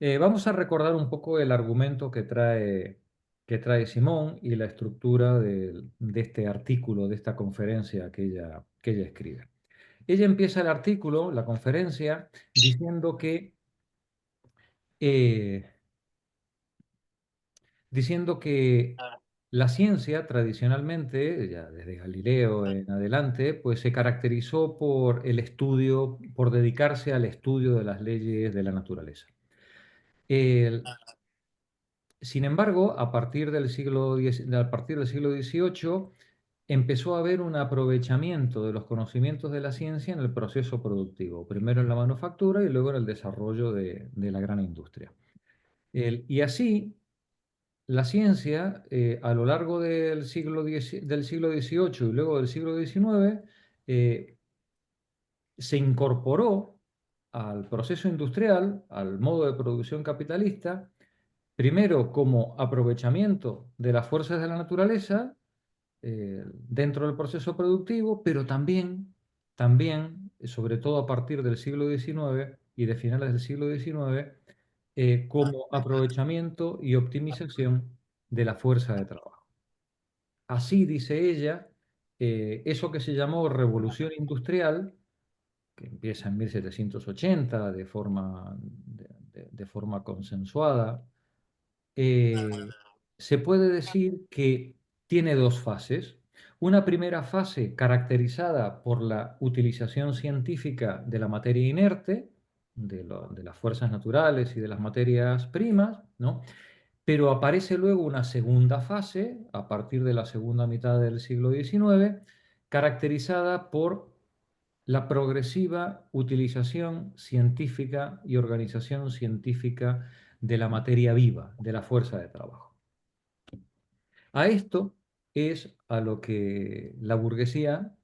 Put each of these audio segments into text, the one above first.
Vamos a recordar un poco el argumento que trae Simón y la estructura de este artículo, de esta conferencia que ella escribe. Ella empieza el artículo, la conferencia, eh, diciendo que la ciencia tradicionalmente, ya desde Galileo en adelante, pues se caracterizó por el estudio, por dedicarse al estudio de las leyes de la naturaleza. El- Sin embargo, a partir del siglo XVIII empezó a haber un aprovechamiento de los conocimientos de la ciencia en el proceso productivo, primero en la manufactura y luego en el desarrollo de la gran industria. Y así, la ciencia, a lo largo del siglo XVIII y luego del siglo XIX, eh, se incorporó al proceso industrial, al modo de producción capitalista, primero como aprovechamiento de las fuerzas de la naturaleza dentro del proceso productivo, pero también, sobre todo a partir del siglo XIX y de finales del siglo XIX, como aprovechamiento y optimización de la fuerza de trabajo. Así, dice ella, eso que se llamó revolución industrial, que empieza en 1780 de forma consensuada, eh, se puede decir que tiene dos fases. Una primera fase caracterizada por la utilización científica de la materia inerte, de las fuerzas naturales y de las materias primas, ¿no? Pero aparece luego una segunda fase, a partir de la segunda mitad del siglo XIX, caracterizada por la progresiva utilización científica y organización científica de la materia viva, de la fuerza de trabajo. A esto es a lo que la burguesía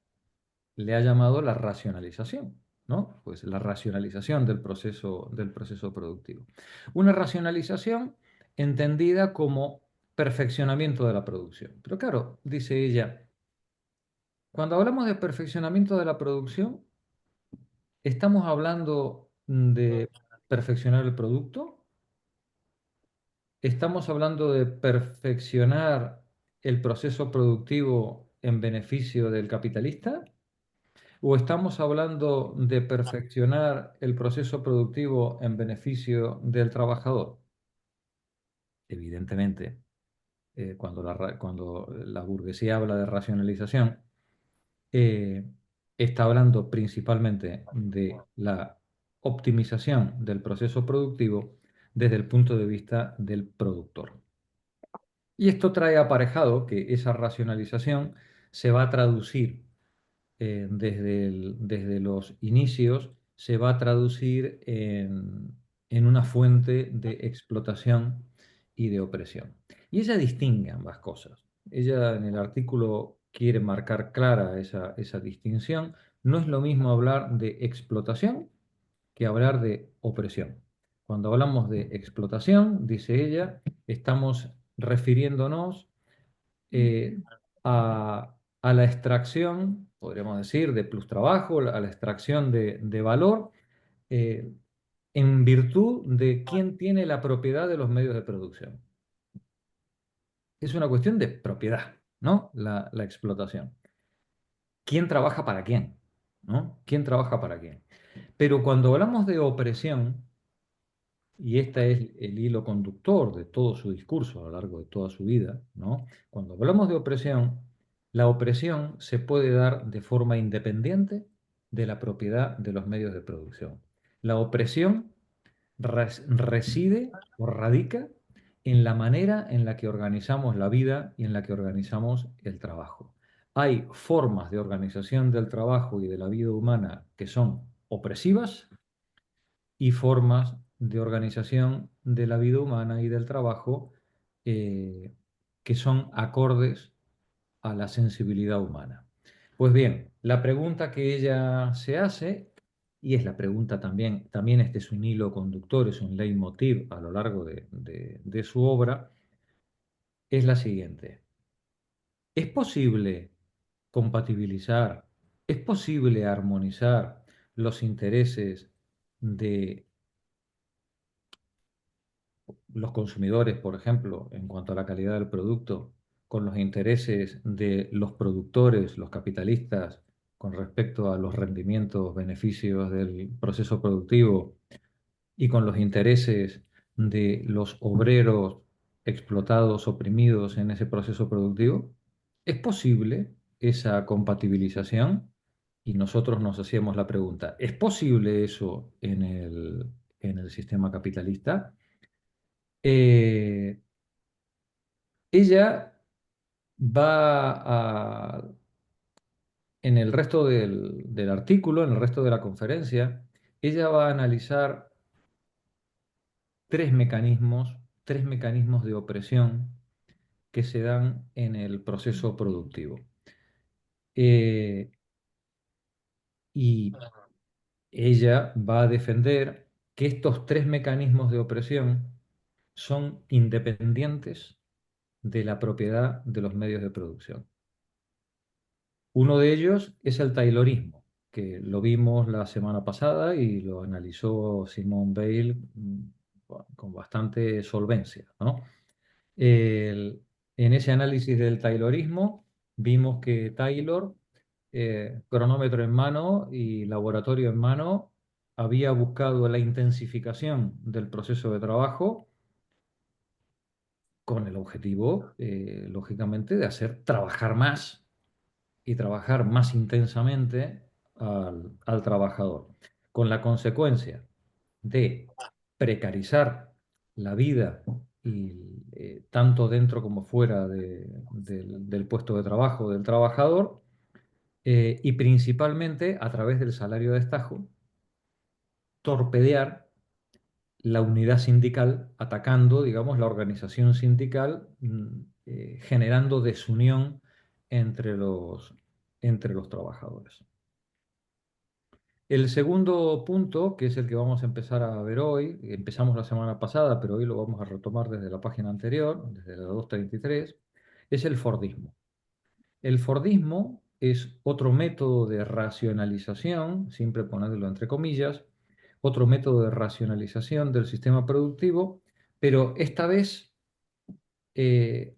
le ha llamado la racionalización, ¿no? Pues la racionalización del proceso productivo. Una racionalización entendida como perfeccionamiento de la producción. Pero claro, dice ella, cuando hablamos de perfeccionamiento de la producción, ¿estamos hablando de perfeccionar el producto? ¿Estamos hablando de perfeccionar el proceso productivo en beneficio del capitalista? ¿O estamos hablando de perfeccionar el proceso productivo en beneficio del trabajador? Evidentemente, cuando la burguesía habla de racionalización, eh, está hablando principalmente de la optimización del proceso productivo desde el punto de vista del productor. Y esto trae aparejado que esa racionalización se va a traducir desde los inicios, se va a traducir en una fuente de explotación y de opresión. Y ella distingue ambas cosas. Ella en el artículo quiere marcar clara esa distinción. No es lo mismo hablar de explotación que hablar de opresión. Cuando hablamos de explotación, dice ella, estamos refiriéndonos a la extracción, podríamos decir, de plus trabajo, a la extracción de valor, eh, en virtud de quién tiene la propiedad de los medios de producción. Es una cuestión de propiedad, ¿no? La explotación. ¿Quién trabaja para quién? ¿No? ¿Quién trabaja para quién? Pero cuando hablamos de opresión, y este es el hilo conductor de todo su discurso a lo largo de toda su vida, ¿no? Cuando hablamos de opresión, la opresión se puede dar de forma independiente de la propiedad de los medios de producción. La opresión reside o radica en la manera en la que organizamos la vida y en la que organizamos el trabajo. Hay formas de organización del trabajo y de la vida humana que son opresivas y formas de organización de la vida humana y del trabajo eh, que son acordes a la sensibilidad humana. Pues bien, la pregunta que ella se hace, y es la pregunta también este es un hilo conductor, es un leitmotiv a lo largo de su obra, es la siguiente. ¿Es posible compatibilizar, es posible armonizar los intereses de los consumidores, por ejemplo, en cuanto a la calidad del producto, con los intereses de los productores, los capitalistas, con respecto a los rendimientos, beneficios del proceso productivo y con los intereses de los obreros explotados, oprimidos en ese proceso productivo, es posible esa compatibilización y nosotros nos hacíamos la pregunta, ¿es posible eso en el sistema capitalista? Eh, ella va a, en el resto del artículo, en el resto de la conferencia, ella va a analizar tres mecanismos de opresión que se dan en el proceso productivo. Eh, y ella va a defender que estos tres mecanismos de opresión son independientes de la propiedad de los medios de producción. Uno de ellos es el taylorismo, que lo vimos la semana pasada y lo analizó Simone Weil con bastante solvencia, ¿no? El- en ese análisis del taylorismo vimos que Taylor, cronómetro en mano y laboratorio en mano, había buscado la intensificación del proceso de trabajo con el objetivo, lógicamente, de hacer trabajar más y trabajar más intensamente al trabajador, con la consecuencia de precarizar la vida y, tanto dentro como fuera del puesto de trabajo del trabajador, y principalmente a través del salario de destajo, torpedear la unidad sindical, atacando, digamos, la organización sindical, generando desunión entre entre los trabajadores. El segundo punto, que es el que vamos a empezar a ver hoy, empezamos la semana pasada, pero hoy lo vamos a retomar desde la página anterior, desde la 233, es el Fordismo. El Fordismo es otro método de racionalización, siempre ponerlo entre comillas, otro método de racionalización del sistema productivo, pero esta vez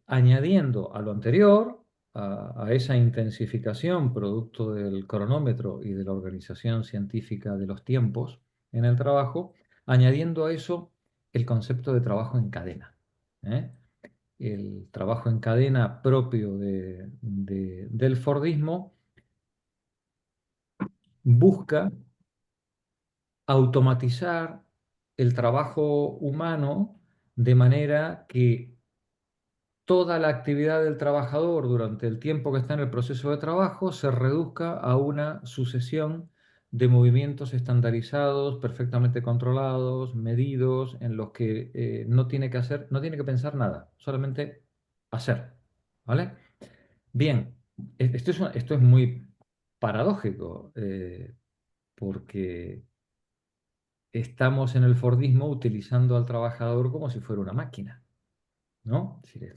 añadiendo a lo anterior, a esa intensificación producto del cronómetro y de la organización científica de los tiempos en el trabajo, añadiendo a eso el concepto de trabajo en cadena. ¿Eh? El trabajo en cadena propio del Fordismo busca automatizar el trabajo humano de manera que toda la actividad del trabajador durante el tiempo que está en el proceso de trabajo se reduzca a una sucesión de movimientos estandarizados, perfectamente controlados, medidos, en los que no tiene que hacer, no tiene que pensar nada, solamente hacer. ¿Vale? Bien, esto es muy paradójico, porque estamos en el Fordismo utilizando al trabajador como si fuera una máquina. ¿No? Es decir,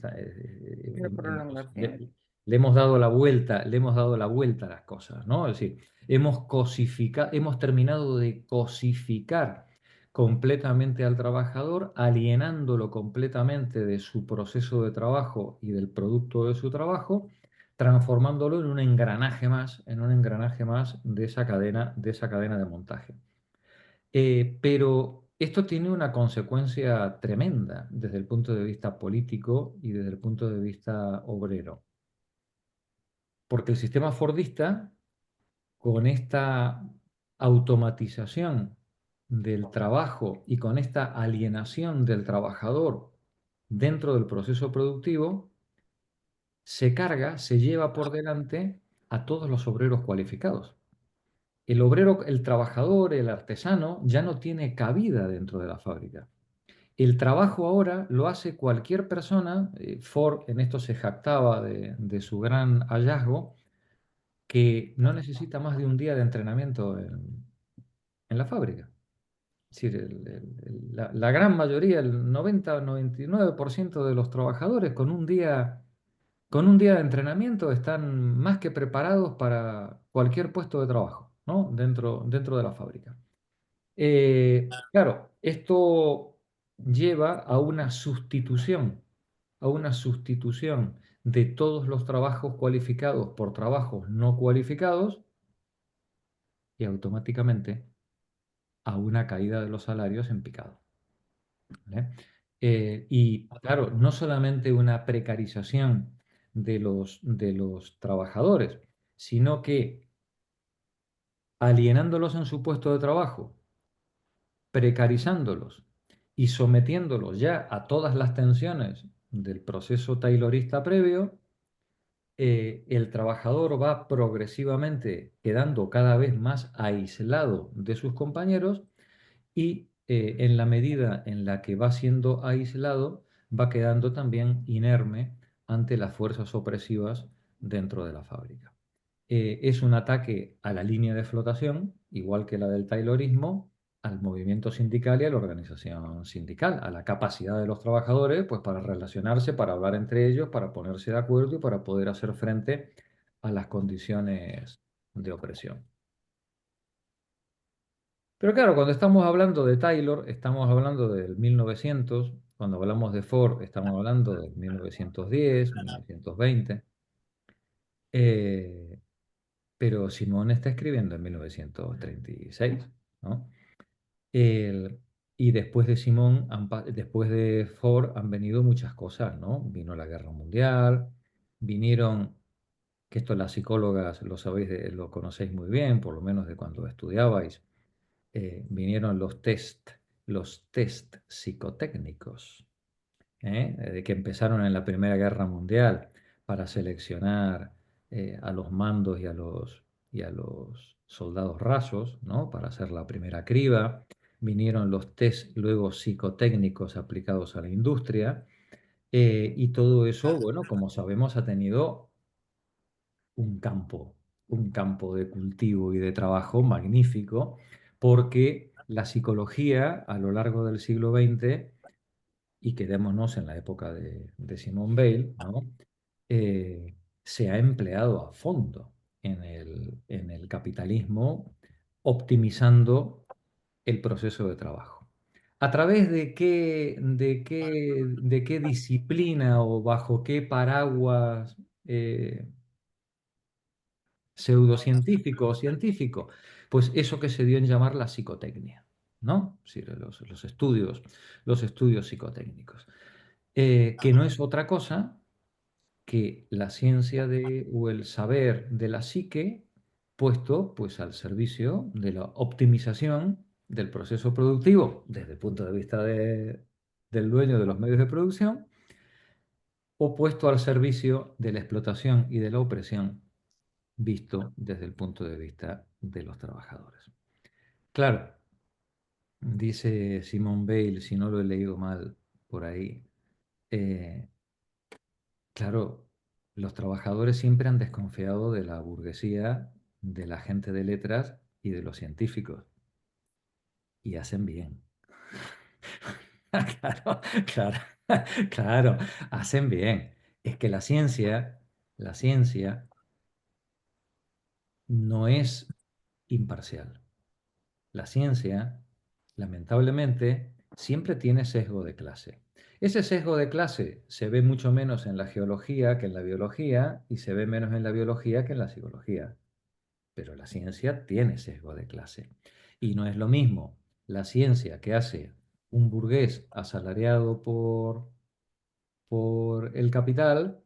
La prolongación. le hemos dado la vuelta, le hemos dado la vuelta a las cosas, ¿no? Es decir, hemos terminado de cosificar completamente al trabajador, alienándolo completamente de su proceso de trabajo y del producto de su trabajo, transformándolo en un engranaje más de esa cadena de montaje. Pero esto tiene una consecuencia tremenda desde el punto de vista político y desde el punto de vista obrero, porque el sistema fordista, con esta automatización del trabajo y con esta alienación del trabajador dentro del proceso productivo, se carga, se lleva por delante a todos los obreros cualificados. El obrero, el trabajador, el artesano, ya no tiene cabida dentro de la fábrica. El trabajo ahora lo hace cualquier persona. Ford en esto se jactaba de su gran hallazgo, que no necesita más de un día de entrenamiento en la fábrica. Es decir, la gran mayoría, el 90 o 99% de los trabajadores con un día de entrenamiento están más que preparados para cualquier puesto de trabajo, ¿no? Dentro de la fábrica. Claro, esto lleva a una sustitución de todos los trabajos cualificados por trabajos no cualificados y automáticamente a una caída de los salarios en picado. ¿Vale? Y claro, no solamente una precarización de los trabajadores, sino que alienándolos en su puesto de trabajo, precarizándolos y sometiéndolos ya a todas las tensiones del proceso taylorista previo, el trabajador va progresivamente quedando cada vez más aislado de sus compañeros y en la medida en la que va siendo aislado, va quedando también inerme ante las fuerzas opresivas dentro de la fábrica. Es un ataque a la línea de flotación, igual que la del taylorismo, al movimiento sindical y a la organización sindical, a la capacidad de los trabajadores pues, para relacionarse, para hablar entre ellos, para ponerse de acuerdo y para poder hacer frente a las condiciones de opresión. Pero claro, cuando estamos hablando de Taylor, estamos hablando del 1900, cuando hablamos de Ford, estamos hablando del 1910, 1920, eh, pero Simón está escribiendo en 1936, ¿no? El- y después de Simón, después de Ford, han venido muchas cosas, ¿no? Vino la Guerra Mundial, vinieron, que esto las psicólogas lo sabéis, lo conocéis muy bien, por lo menos de cuando estudiabais, vinieron los test psicotécnicos, de que empezaron en la Primera Guerra Mundial para seleccionar a los mandos y a los soldados rasos, ¿no? Para hacer la primera criba. Vinieron los test luego psicotécnicos aplicados a la industria. Y todo eso, bueno, como sabemos, ha tenido un campo, un campo de cultivo y de trabajo magnífico, porque la psicología a lo largo del siglo XX, y quedémonos en la época de Simone Weil, ¿no? Eh, se ha empleado a fondo en el capitalismo, optimizando el proceso de trabajo. ¿A través de qué disciplina o bajo qué paraguas pseudocientífico o científico? Pues eso que se dio en llamar la psicotecnia, ¿no? Sí, los estudios psicotécnicos, que no es otra cosa que la ciencia o el saber de la psique puesto pues al servicio de la optimización del proceso productivo desde el punto de vista del dueño de los medios de producción o puesto al servicio de la explotación y de la opresión visto desde el punto de vista de los trabajadores. Claro, dice Simone Weil, si no lo he leído mal por ahí, eh, claro, los trabajadores siempre han desconfiado de la burguesía, de la gente de letras y de los científicos, y hacen bien. Claro, claro, claro, hacen bien. Es que la ciencia no es imparcial. La ciencia, lamentablemente, siempre tiene sesgo de clase. Ese sesgo de clase se ve mucho menos en la geología que en la biología y se ve menos en la biología que en la psicología. Pero la ciencia tiene sesgo de clase. Y no es lo mismo la ciencia que hace un burgués asalariado por el capital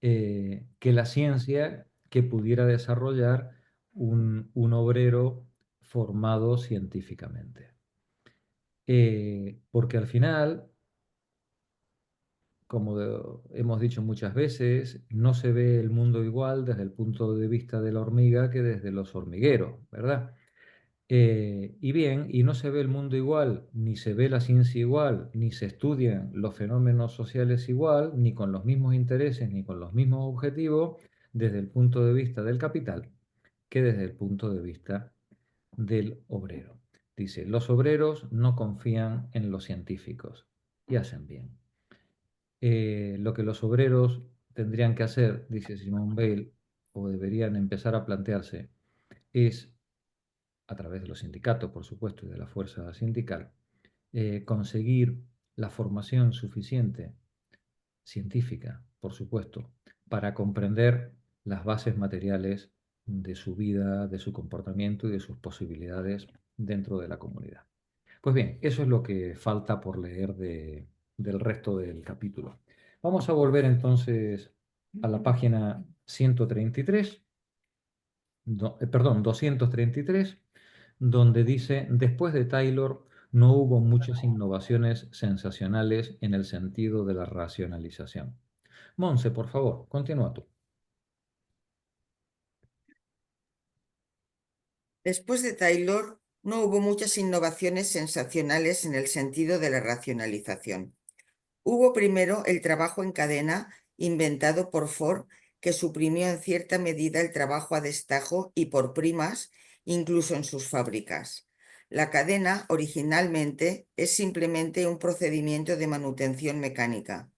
que la ciencia que pudiera desarrollar un obrero formado científicamente. Porque al final, como hemos dicho muchas veces, no se ve el mundo igual desde el punto de vista de la hormiga que desde los hormigueros, ¿verdad? Y bien, y no se ve el mundo igual, ni se ve la ciencia igual, ni se estudian los fenómenos sociales igual, ni con los mismos intereses, ni con los mismos objetivos, desde el punto de vista del capital, que desde el punto de vista del obrero. Dice, los obreros no confían en los científicos y hacen bien. Lo que los obreros tendrían que hacer, dice Simone Weil, o deberían empezar a plantearse, es a través de los sindicatos, por supuesto, y de la fuerza sindical, conseguir la formación suficiente científica, por supuesto, para comprender las bases materiales de su vida, de su comportamiento y de sus posibilidades dentro de la comunidad. Pues bien, eso es lo que falta por leer del resto del capítulo. Vamos a volver entonces a la página 133, perdón, 233, donde dice, después de Taylor no hubo muchas innovaciones sensacionales en el sentido de la racionalización. Monse, por favor, continúa tú. Después de Taylor, no hubo muchas innovaciones sensacionales en el sentido de la racionalización. Hubo primero el trabajo en cadena inventado por Ford, que suprimió en cierta medida el trabajo a destajo y por primas, incluso en sus fábricas. La cadena originalmente es simplemente un procedimiento de manutención mecánica.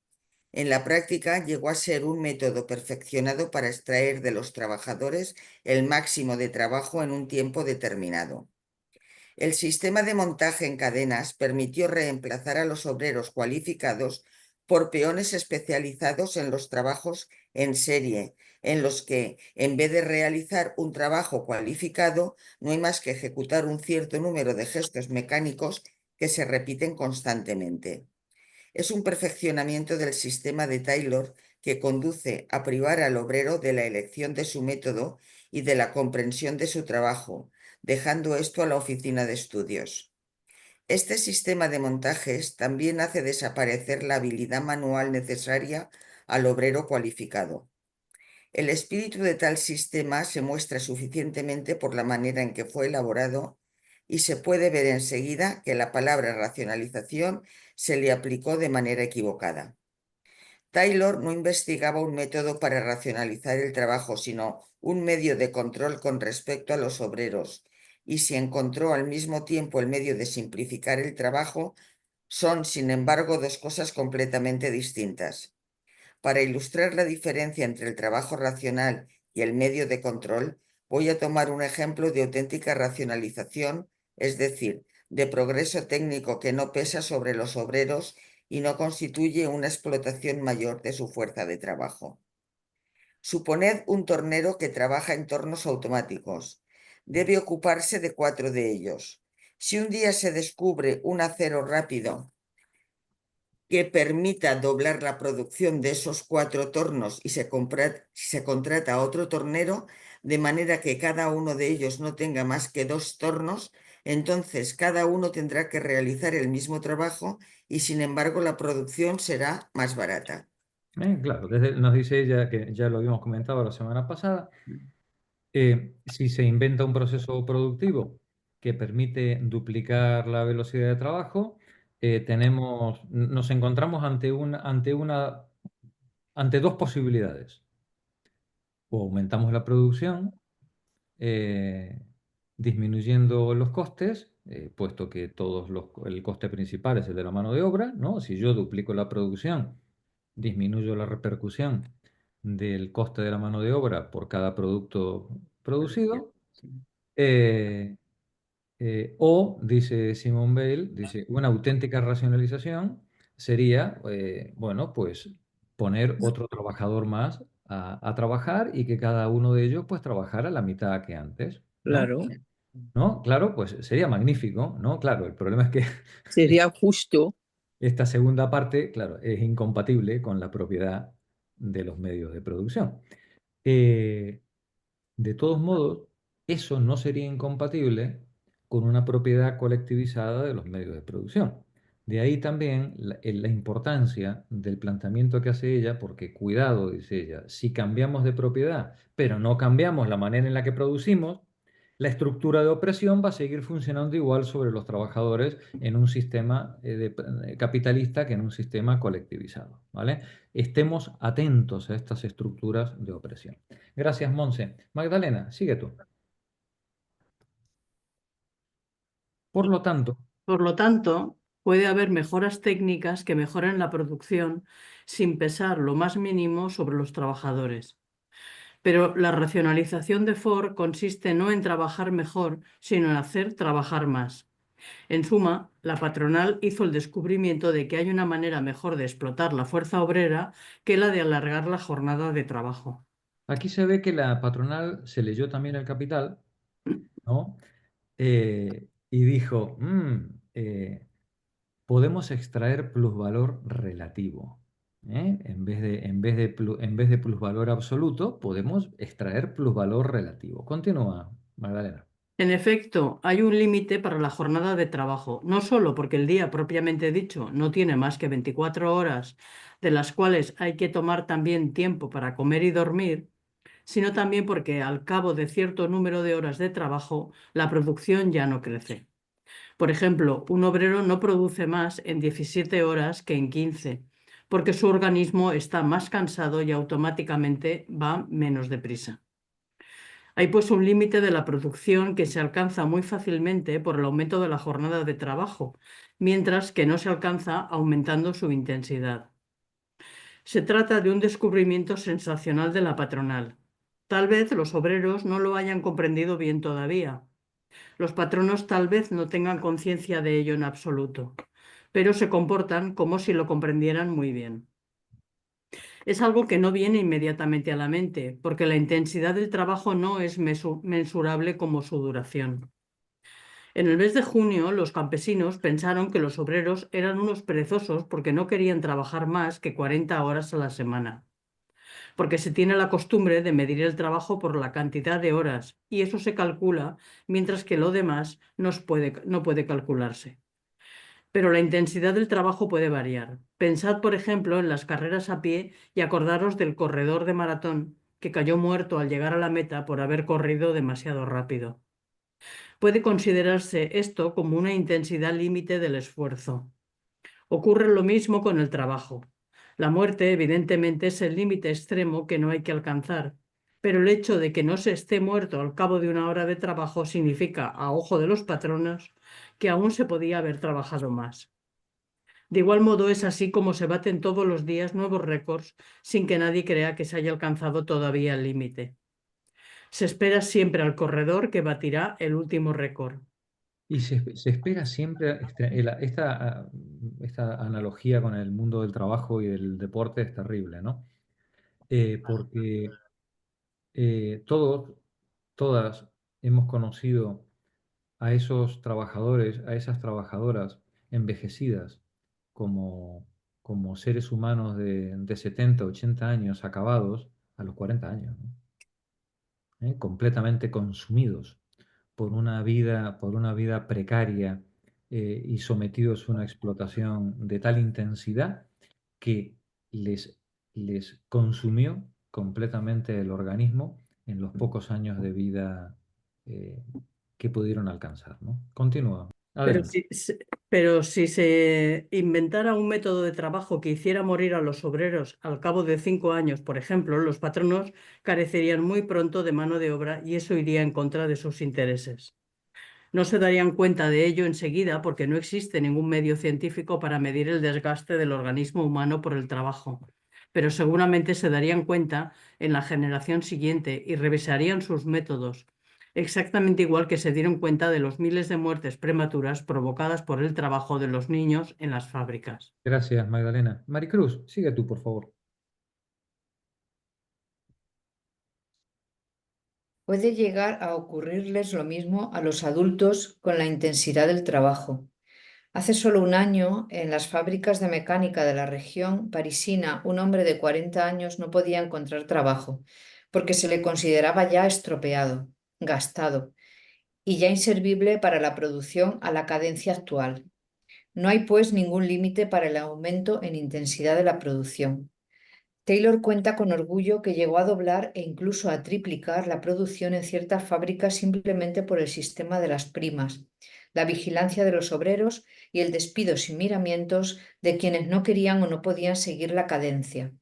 En la práctica llegó a ser un método perfeccionado para extraer de los trabajadores el máximo de trabajo en un tiempo determinado. El sistema de montaje en cadenas permitió reemplazar a los obreros cualificados por peones especializados en los trabajos en serie, en los que, en vez de realizar un trabajo cualificado, no hay más que ejecutar un cierto número de gestos mecánicos que se repiten constantemente. Es un perfeccionamiento del sistema de Taylor que conduce a privar al obrero de la elección de su método y de la comprensión de su trabajo, dejando esto a la oficina de estudios. Este sistema de montajes también hace desaparecer la habilidad manual necesaria al obrero cualificado. El espíritu de tal sistema se muestra suficientemente por la manera en que fue elaborado y se puede ver enseguida que la palabra racionalización se le aplicó de manera equivocada. Taylor no investigaba un método para racionalizar el trabajo, sino un medio de control con respecto a los obreros, y si encontró al mismo tiempo el medio de simplificar el trabajo, son, sin embargo, dos cosas completamente distintas. Para ilustrar la diferencia entre el trabajo racional y el medio de control, voy a tomar un ejemplo de auténtica racionalización, es decir, de progreso técnico que no pesa sobre los obreros y no constituye una explotación mayor de su fuerza de trabajo. Suponed un tornero que trabaja en tornos automáticos. Debe ocuparse de 4 de ellos. Si un día se descubre un acero rápido que permita doblar la producción de esos 4 tornos y se contrata a otro tornero, de manera que cada uno de ellos no tenga más que 2 tornos, entonces cada uno tendrá que realizar el mismo trabajo y sin embargo la producción será más barata. Claro, nos dice ella, que ya lo habíamos comentado la semana pasada, si se inventa un proceso productivo que permite duplicar la velocidad de trabajo, nos encontramos ante dos posibilidades. O aumentamos la producción, eh, disminuyendo los costes, puesto que el coste principal es el de la mano de obra, ¿no? Si yo duplico la producción, disminuyo la repercusión del coste de la mano de obra por cada producto producido. eh, o, dice Simone Weil, dice, una auténtica racionalización sería, bueno, pues poner otro trabajador más a trabajar y que cada uno de ellos pues trabajara la mitad que antes, ¿no? Claro, ¿No? Claro, pues sería magnífico, ¿no? Claro, el problema es que sería justo. esta segunda parte, claro, es incompatible con la propiedad de los medios de producción. Eh, de todos modos, eso no sería incompatible con una propiedad colectivizada de los medios de producción. De ahí también la importancia del planteamiento que hace ella, porque cuidado, dice ella, si cambiamos de propiedad, pero no cambiamos la manera en la que producimos, la estructura de opresión va a seguir funcionando igual sobre los trabajadores en un sistema capitalista que en un sistema colectivizado, ¿vale? Estemos atentos a estas estructuras de opresión. Gracias, Monse. Magdalena, sigue tú. Por lo tanto, Por lo tanto, puede haber mejoras técnicas que mejoren la producción sin pesar lo más mínimo sobre los trabajadores. Pero la racionalización de Ford consiste no en trabajar mejor, sino en hacer trabajar más. En suma, la patronal hizo el descubrimiento de que hay una manera mejor de explotar la fuerza obrera que la de alargar la jornada de trabajo. Aquí se ve que la patronal se leyó también el Capital, ¿no? Y dijo, podemos extraer plusvalor relativo. ¿Eh? En vez de plusvalor absoluto, podemos extraer plusvalor relativo. Continúa, Magdalena. En efecto, hay un límite para la jornada de trabajo, no solo porque el día propiamente dicho no tiene más que 24 horas, de las cuales hay que tomar también tiempo para comer y dormir, sino también porque al cabo de cierto número de horas de trabajo, la producción ya no crece. Por ejemplo, un obrero no produce más en 17 horas que en 15, porque su organismo está más cansado y automáticamente va menos deprisa. Hay pues un límite de la producción que se alcanza muy fácilmente por el aumento de la jornada de trabajo, mientras que no se alcanza aumentando su intensidad. Se trata de un descubrimiento sensacional de la patronal. Tal vez los obreros no lo hayan comprendido bien todavía. Los patronos tal vez no tengan conciencia de ello en absoluto, pero se comportan como si lo comprendieran muy bien. Es algo que no viene inmediatamente a la mente, porque la intensidad del trabajo no es mensurable como su duración. En el mes de junio, los campesinos pensaron que los obreros eran unos perezosos porque no querían trabajar más que 40 horas a la semana, porque se tiene la costumbre de medir el trabajo por la cantidad de horas, y eso se calcula, mientras que lo demás no puede calcularse. Pero la intensidad del trabajo puede variar. Pensad, por ejemplo, en las carreras a pie y acordaros del corredor de maratón que cayó muerto al llegar a la meta por haber corrido demasiado rápido. Puede considerarse esto como una intensidad límite del esfuerzo. Ocurre lo mismo con el trabajo. La muerte, evidentemente, es el límite extremo que no hay que alcanzar, pero el hecho de que no se esté muerto al cabo de una hora de trabajo significa, a ojo de los patronos, que aún se podía haber trabajado más. De igual modo, es así como se baten todos los días nuevos récords sin que nadie crea que se haya alcanzado todavía el límite. Se espera siempre al corredor que batirá el último récord. Y se espera siempre, esta analogía con el mundo del trabajo y del deporte es terrible, ¿no? Porque todos, todas hemos conocido a esos trabajadores, a esas trabajadoras envejecidas como seres humanos de 70, 80 años acabados a los 40 años, ¿no? Completamente consumidos por una vida precaria y sometidos a una explotación de tal intensidad que les, les consumió completamente el organismo en los pocos años de vida eh, que pudieron alcanzar, ¿no? Continúa. Pero Adelante. pero si se inventara un método de trabajo que hiciera morir a los obreros al cabo de 5 años, por ejemplo, los patronos carecerían muy pronto de mano de obra y eso iría en contra de sus intereses. No se darían cuenta de ello enseguida porque no existe ningún medio científico para medir el desgaste del organismo humano por el trabajo, pero seguramente se darían cuenta en la generación siguiente y revisarían sus métodos, exactamente igual que se dieron cuenta de los miles de muertes prematuras provocadas por el trabajo de los niños en las fábricas. Gracias, Magdalena. Maricruz, sigue tú, por favor. Puede llegar a ocurrirles lo mismo a los adultos con la intensidad del trabajo. Hace solo un año, en las fábricas de mecánica de la región parisina, un hombre de 40 años no podía encontrar trabajo porque se le consideraba ya estropeado, gastado y ya inservible para la producción a la cadencia actual. No hay, pues, ningún límite para el aumento en intensidad de la producción. Taylor cuenta con orgullo que llegó a doblar e incluso a triplicar la producción en ciertas fábricas simplemente por el sistema de las primas, la vigilancia de los obreros y el despido sin miramientos de quienes no querían o no podían seguir la cadencia.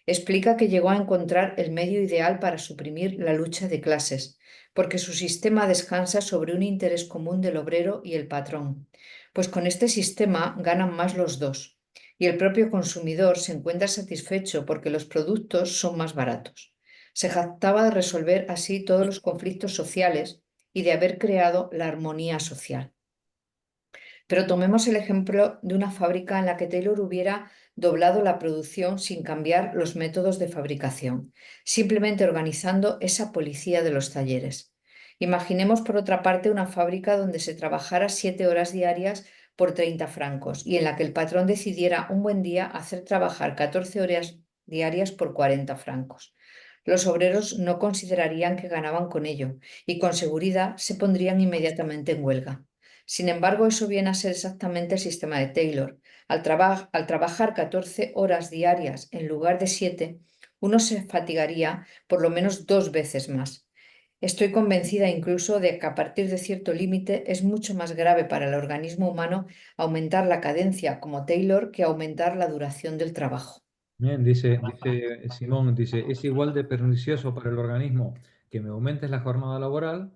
Explica que llegó a encontrar el medio ideal para suprimir la lucha de clases, porque su sistema descansa sobre un interés común del obrero y el patrón, pues con este sistema ganan más los dos, y el propio consumidor se encuentra satisfecho porque los productos son más baratos. Se jactaba de resolver así todos los conflictos sociales y de haber creado la armonía social. Pero tomemos el ejemplo de una fábrica en la que Taylor hubiera doblado la producción sin cambiar los métodos de fabricación, simplemente organizando esa policía de los talleres. Imaginemos, por otra parte, una fábrica donde se trabajara 7 horas diarias por 30 francos y en la que el patrón decidiera un buen día hacer trabajar 14 horas diarias por 40 francos. Los obreros no considerarían que ganaban con ello y con seguridad se pondrían inmediatamente en huelga. Sin embargo, eso viene a ser exactamente el sistema de Taylor. Al trabajar 14 horas diarias en lugar de 7, uno se fatigaría por lo menos 2 veces más. Estoy convencida incluso de que a partir de cierto límite es mucho más grave para el organismo humano aumentar la cadencia como Taylor que aumentar la duración del trabajo. Bien, dice Simón, dice, es igual de pernicioso para el organismo que me aumentes la jornada laboral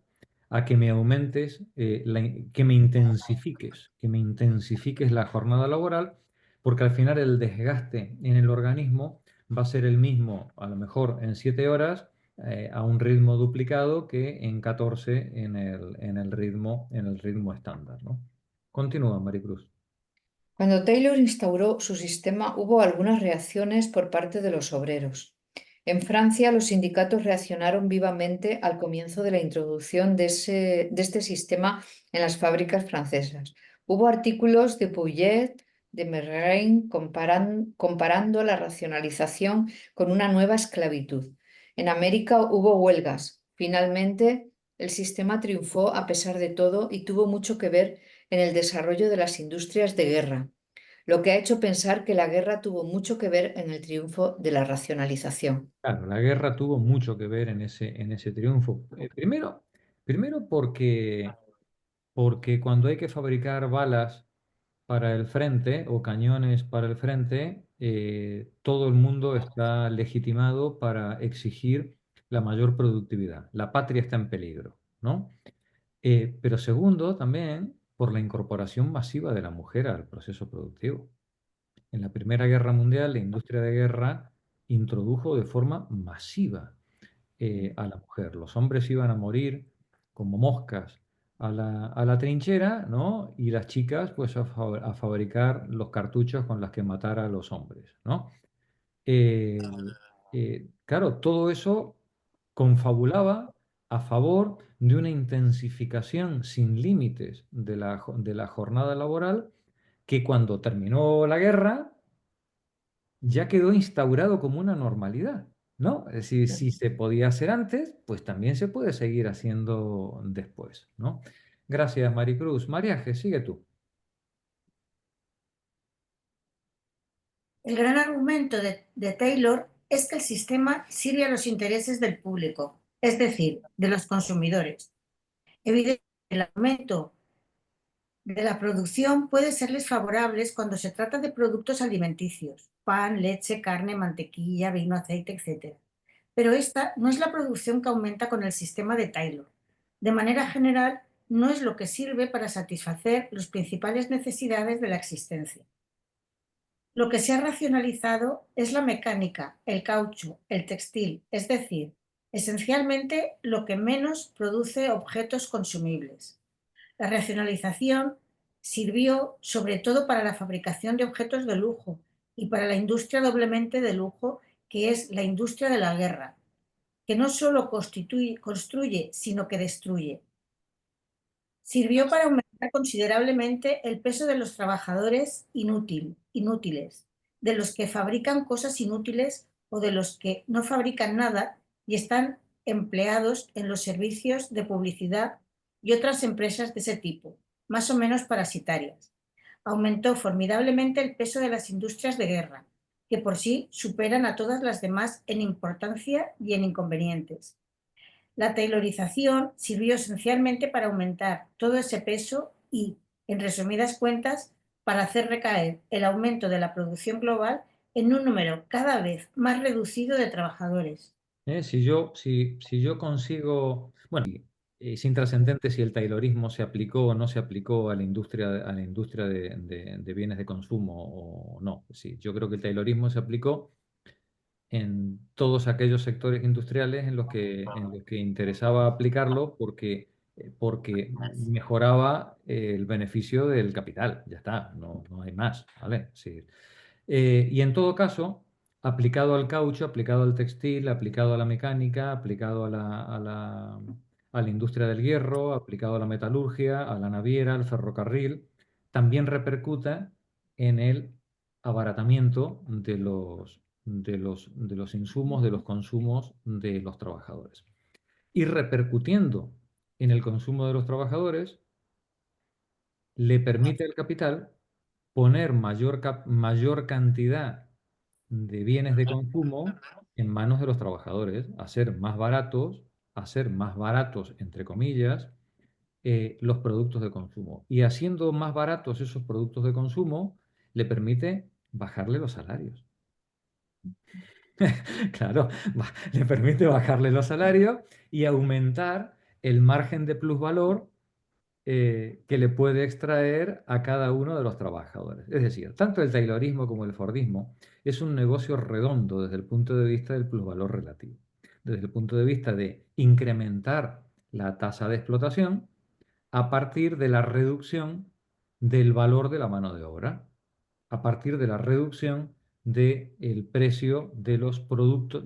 a que me aumentes, que me intensifiques la jornada laboral, porque al final el desgaste en el organismo va a ser el mismo, a lo mejor en 7 horas, a un ritmo duplicado que en 14 en el ritmo estándar, ¿no? Continúa, Maricruz. Cuando Taylor instauró su sistema, hubo algunas reacciones por parte de los obreros. En Francia, los sindicatos reaccionaron vivamente al comienzo de la introducción de este sistema en las fábricas francesas. Hubo artículos de Pouillet, de Merrein, comparando la racionalización con una nueva esclavitud. En América hubo huelgas. Finalmente, el sistema triunfó a pesar de todo y tuvo mucho que ver en el desarrollo de las industrias de guerra, lo que ha hecho pensar que la guerra tuvo mucho que ver en el triunfo de la racionalización. Claro, la guerra tuvo mucho que ver en ese triunfo. Primero porque cuando hay que fabricar balas para el frente o cañones para el frente, todo el mundo está legitimado para exigir la mayor productividad. La patria está en peligro, ¿no? Pero segundo, también por la incorporación masiva de la mujer al proceso productivo. En la Primera Guerra Mundial, la industria de guerra introdujo de forma masiva a la mujer. Los hombres iban a morir como moscas a la trinchera, ¿no? Y las chicas, pues, a fabricar los cartuchos con los que matar a los hombres, ¿no? Eh, claro, todo eso confabulaba a favor de una intensificación sin límites de la jornada laboral que cuando terminó la guerra ya quedó instaurado como una normalidad, ¿no? Es decir, si se podía hacer antes, pues también se puede seguir haciendo después, ¿no? Gracias, Maricruz. Mariaje, sigue tú. El gran argumento de Taylor es que el sistema sirve a los intereses del público, es decir, de los consumidores. Evidentemente, el aumento de la producción puede serles favorables cuando se trata de productos alimenticios, pan, leche, carne, mantequilla, vino, aceite, etc. Pero esta no es la producción que aumenta con el sistema de Taylor. De manera general, no es lo que sirve para satisfacer las principales necesidades de la existencia. Lo que se ha racionalizado es la mecánica, el caucho, el textil, es decir, esencialmente lo que menos produce objetos consumibles. La racionalización sirvió sobre todo para la fabricación de objetos de lujo y para la industria doblemente de lujo, que es la industria de la guerra, que no solo construye, sino que destruye. Sirvió para aumentar considerablemente el peso de los trabajadores inútiles, de los que fabrican cosas inútiles o de los que no fabrican nada y están empleados en los servicios de publicidad y otras empresas de ese tipo, más o menos parasitarias. Aumentó formidablemente el peso de las industrias de guerra, que por sí superan a todas las demás en importancia y en inconvenientes. La taylorización sirvió esencialmente para aumentar todo ese peso y, en resumidas cuentas, para hacer recaer el aumento de la producción global en un número cada vez más reducido de trabajadores. Si yo consigo, bueno, es intrascendente si el taylorismo se aplicó o no se aplicó a la industria de bienes de consumo o no. Sí, yo creo que el taylorismo se aplicó en todos aquellos sectores industriales en los que interesaba aplicarlo, porque porque mejoraba el beneficio del capital. Ya está, no hay más, ¿vale? Sí. Y en todo caso, aplicado al caucho, aplicado al textil, aplicado a la mecánica, aplicado a la industria del hierro, aplicado a la metalurgia, a la naviera, al ferrocarril, también repercuta en el abaratamiento de los insumos, de los consumos de los trabajadores. Y repercutiendo en el consumo de los trabajadores, le permite al capital poner mayor cantidad de bienes de consumo en manos de los trabajadores, hacer más baratos, entre comillas, los productos de consumo. Y haciendo más baratos esos productos de consumo, le permite bajarle los salarios. Claro, le permite bajarle los salarios y aumentar el margen de plusvalor que le puede extraer a cada uno de los trabajadores. Es decir, tanto el taylorismo como el fordismo es un negocio redondo desde el punto de vista del plusvalor relativo, desde el punto de vista de incrementar la tasa de explotación a partir de la reducción del valor de la mano de obra, a partir de la reducción del precio de los productos,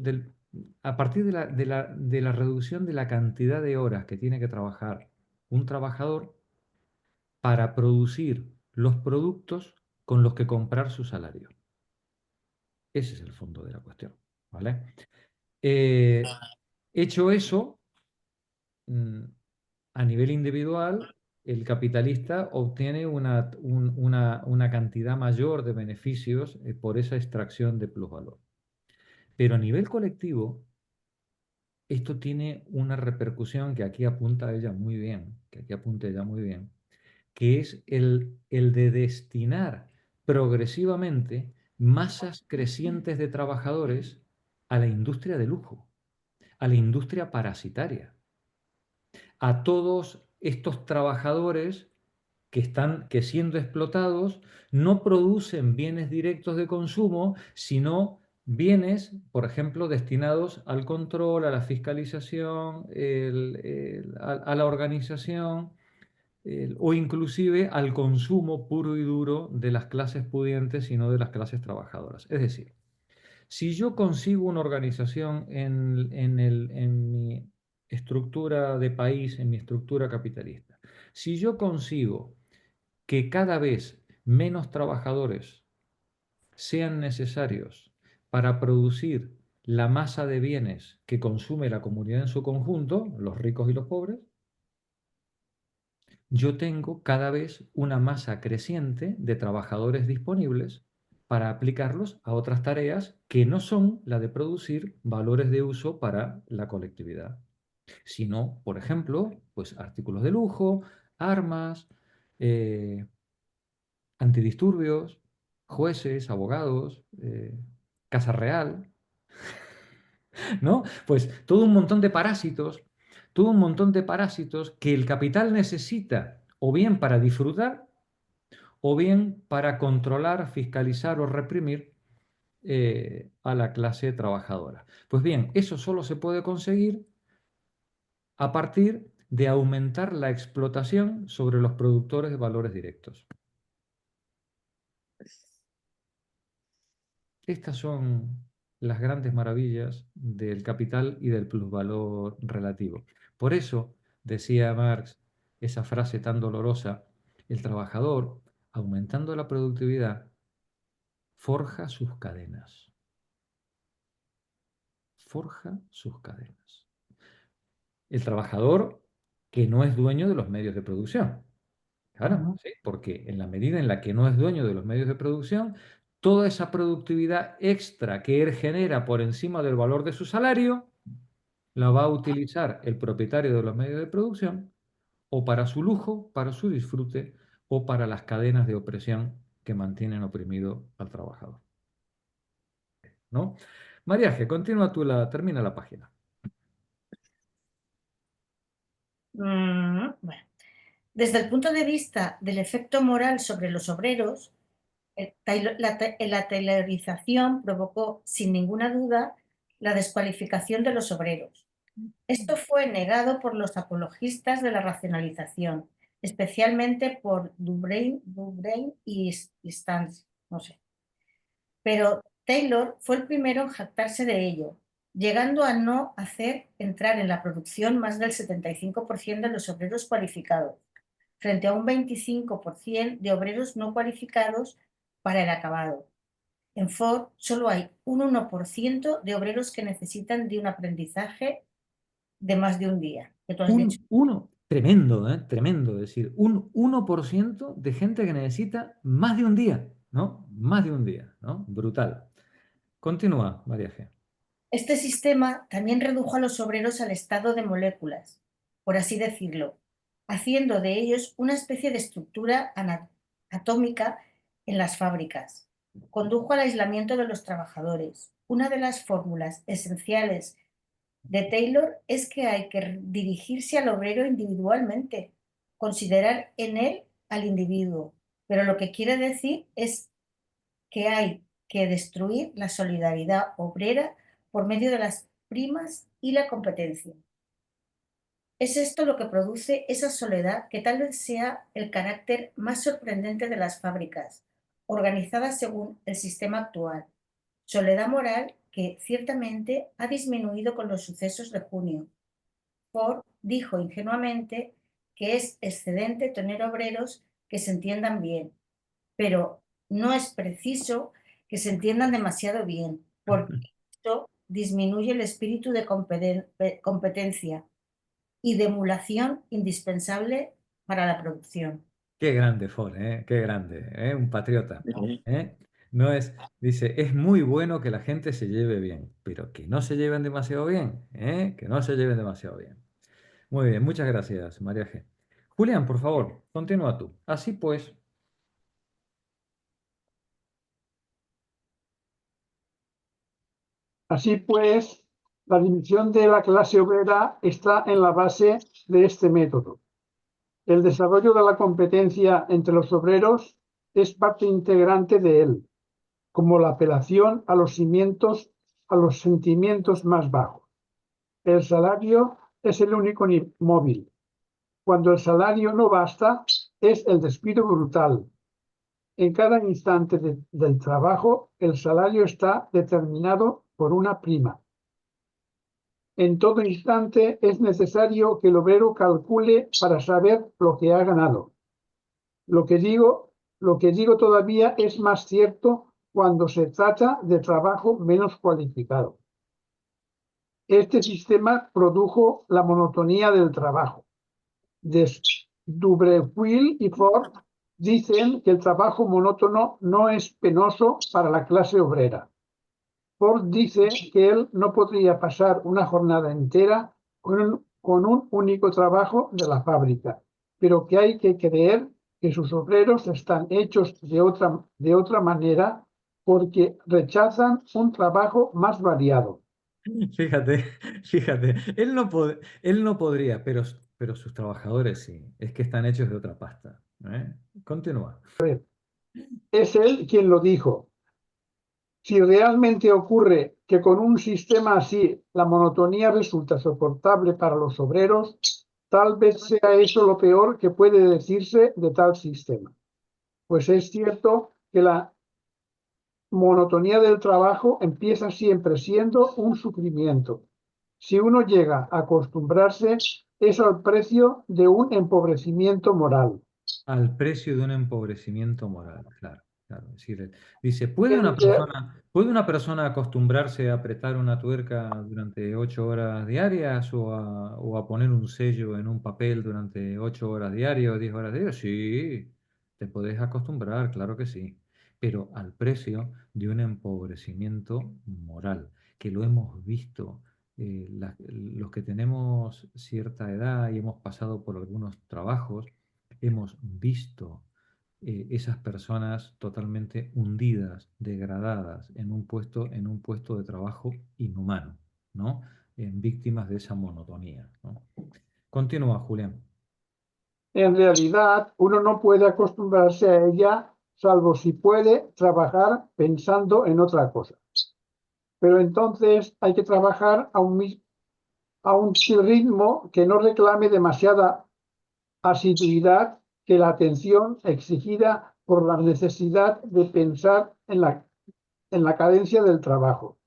a partir de la reducción de la cantidad de horas que tiene que trabajar un trabajador para producir los productos con los que comprar su salario. Ese es el fondo de la cuestión, ¿vale? Hecho eso, a nivel individual, el capitalista obtiene una cantidad mayor de beneficios por esa extracción de plusvalor. Pero a nivel colectivo, esto tiene una repercusión que aquí apunta ella muy bien, que es el de destinar progresivamente masas crecientes de trabajadores a la industria de lujo, a la industria parasitaria, a todos estos trabajadores que siendo explotados no producen bienes directos de consumo, sino bienes, por ejemplo, destinados al control, a la fiscalización, a la organización, o inclusive al consumo puro y duro de las clases pudientes y no de las clases trabajadoras. Es decir, si yo consigo una organización en mi estructura de país, en mi estructura capitalista, si yo consigo que cada vez menos trabajadores sean necesarios para producir la masa de bienes que consume la comunidad en su conjunto, los ricos y los pobres, yo tengo cada vez una masa creciente de trabajadores disponibles para aplicarlos a otras tareas que no son la de producir valores de uso para la colectividad, sino, por ejemplo, pues artículos de lujo, armas, antidisturbios, jueces, abogados, casa real, ¿no? Pues todo un montón de parásitos, que el capital necesita o bien para disfrutar o bien para controlar, fiscalizar o reprimir a la clase trabajadora. Pues bien, eso solo se puede conseguir a partir de aumentar la explotación sobre los productores de valores directos. Estas son las grandes maravillas del capital y del plusvalor relativo. Por eso, decía Marx esa frase tan dolorosa, el trabajador, aumentando la productividad, forja sus cadenas. Forja sus cadenas. El trabajador que no es dueño de los medios de producción. Claro, ¿sí? Porque en la medida en la que no es dueño de los medios de producción, toda esa productividad extra que él genera por encima del valor de su salario, la va a utilizar el propietario de los medios de producción o para su lujo, para su disfrute o para las cadenas de opresión que mantienen oprimido al trabajador. ¿No? Mariaje, continúa tú, termina la página. Bueno. Desde el punto de vista del efecto moral sobre los obreros, la taylorización provocó, sin ninguna duda, la descualificación de los obreros. Esto fue negado por los apologistas de la racionalización, especialmente por Dubrain y Stans, no sé. Pero Taylor fue el primero en jactarse de ello, llegando a no hacer entrar en la producción más del 75% de los obreros cualificados, frente a un 25% de obreros no cualificados para el acabado. En Ford solo hay un 1% de obreros que necesitan de un aprendizaje de más de un día, que tú has dicho. Tremendo, ¿eh? Tremendo. Es decir, un 1% de gente que necesita más de un día, ¿no? Más de un día, ¿no? Brutal. Continúa, María G. Este sistema también redujo a los obreros al estado de moléculas, por así decirlo, haciendo de ellos una especie de estructura atómica en las fábricas. Condujo al aislamiento de los trabajadores. Una de las fórmulas esenciales de Taylor es que hay que dirigirse al obrero individualmente, considerar en él al individuo, pero lo que quiere decir es que hay que destruir la solidaridad obrera por medio de las primas y la competencia. Es esto lo que produce esa soledad que tal vez sea el carácter más sorprendente de las fábricas, organizadas según el sistema actual. Soledad moral que ciertamente ha disminuido con los sucesos de junio. Ford dijo ingenuamente que es excedente tener obreros que se entiendan bien, pero no es preciso que se entiendan demasiado bien, porque esto disminuye el espíritu de competencia y de emulación indispensable para la producción. Qué grande, Ford, ¿eh? Qué grande, ¿eh? Un patriota, ¿eh? No es, dice, es muy bueno que la gente se lleve bien, pero que no se lleven demasiado bien, ¿eh? Que no se lleven demasiado bien. Muy bien, muchas gracias, María G. Julián, por favor, continúa tú. Así pues, Así pues, la división de la clase obrera está en la base de este método. El desarrollo de la competencia entre los obreros es parte integrante de él, como la apelación a los sentimientos más bajos. El salario es el único móvil. Cuando el salario no basta, es el despido brutal. En cada instante del trabajo, el salario está determinado por una prima. En todo instante es necesario que el obrero calcule para saber lo que ha ganado. Lo que digo todavía es más cierto cuando se trata de trabajo menos cualificado. Este sistema produjo la monotonía del trabajo. Dubreuil y Ford dicen que el trabajo monótono no es penoso para la clase obrera. Ford dice que él no podría pasar una jornada entera con un único trabajo de la fábrica, pero que hay que creer que sus obreros están hechos de otra manera porque rechazan un trabajo más variado. fíjate, él no podría, pero sus trabajadores sí, es que están hechos de otra pasta, ¿eh? Continúa. Es él quien lo dijo. Si realmente ocurre que con un sistema así la monotonía resulta soportable para los obreros, tal vez sea eso lo peor que puede decirse de tal sistema. Pues es cierto que la monotonía del trabajo empieza siempre siendo un sufrimiento. Si uno llega a acostumbrarse, es al precio de un empobrecimiento moral. Al precio de un empobrecimiento moral, claro. Claro, es decir, dice, ¿puede una persona acostumbrarse a apretar una tuerca durante 8 horas diarias o a poner un sello en un papel durante 8 horas diarias o 10 horas diarias? Sí, te podés acostumbrar, claro que sí, pero al precio de un empobrecimiento moral, que lo hemos visto. Los que tenemos cierta edad y hemos pasado por algunos trabajos, hemos visto esas personas totalmente hundidas, degradadas en un puesto de trabajo inhumano, ¿no? Víctimas de esa monotonía, ¿no? Continúa, Julián. En realidad, uno no puede acostumbrarse a ella, salvo si puede trabajar pensando en otra cosa. Pero entonces hay que trabajar a un ritmo que no reclame demasiada asiduidad que la atención exigida por la necesidad de pensar en la cadencia del trabajo.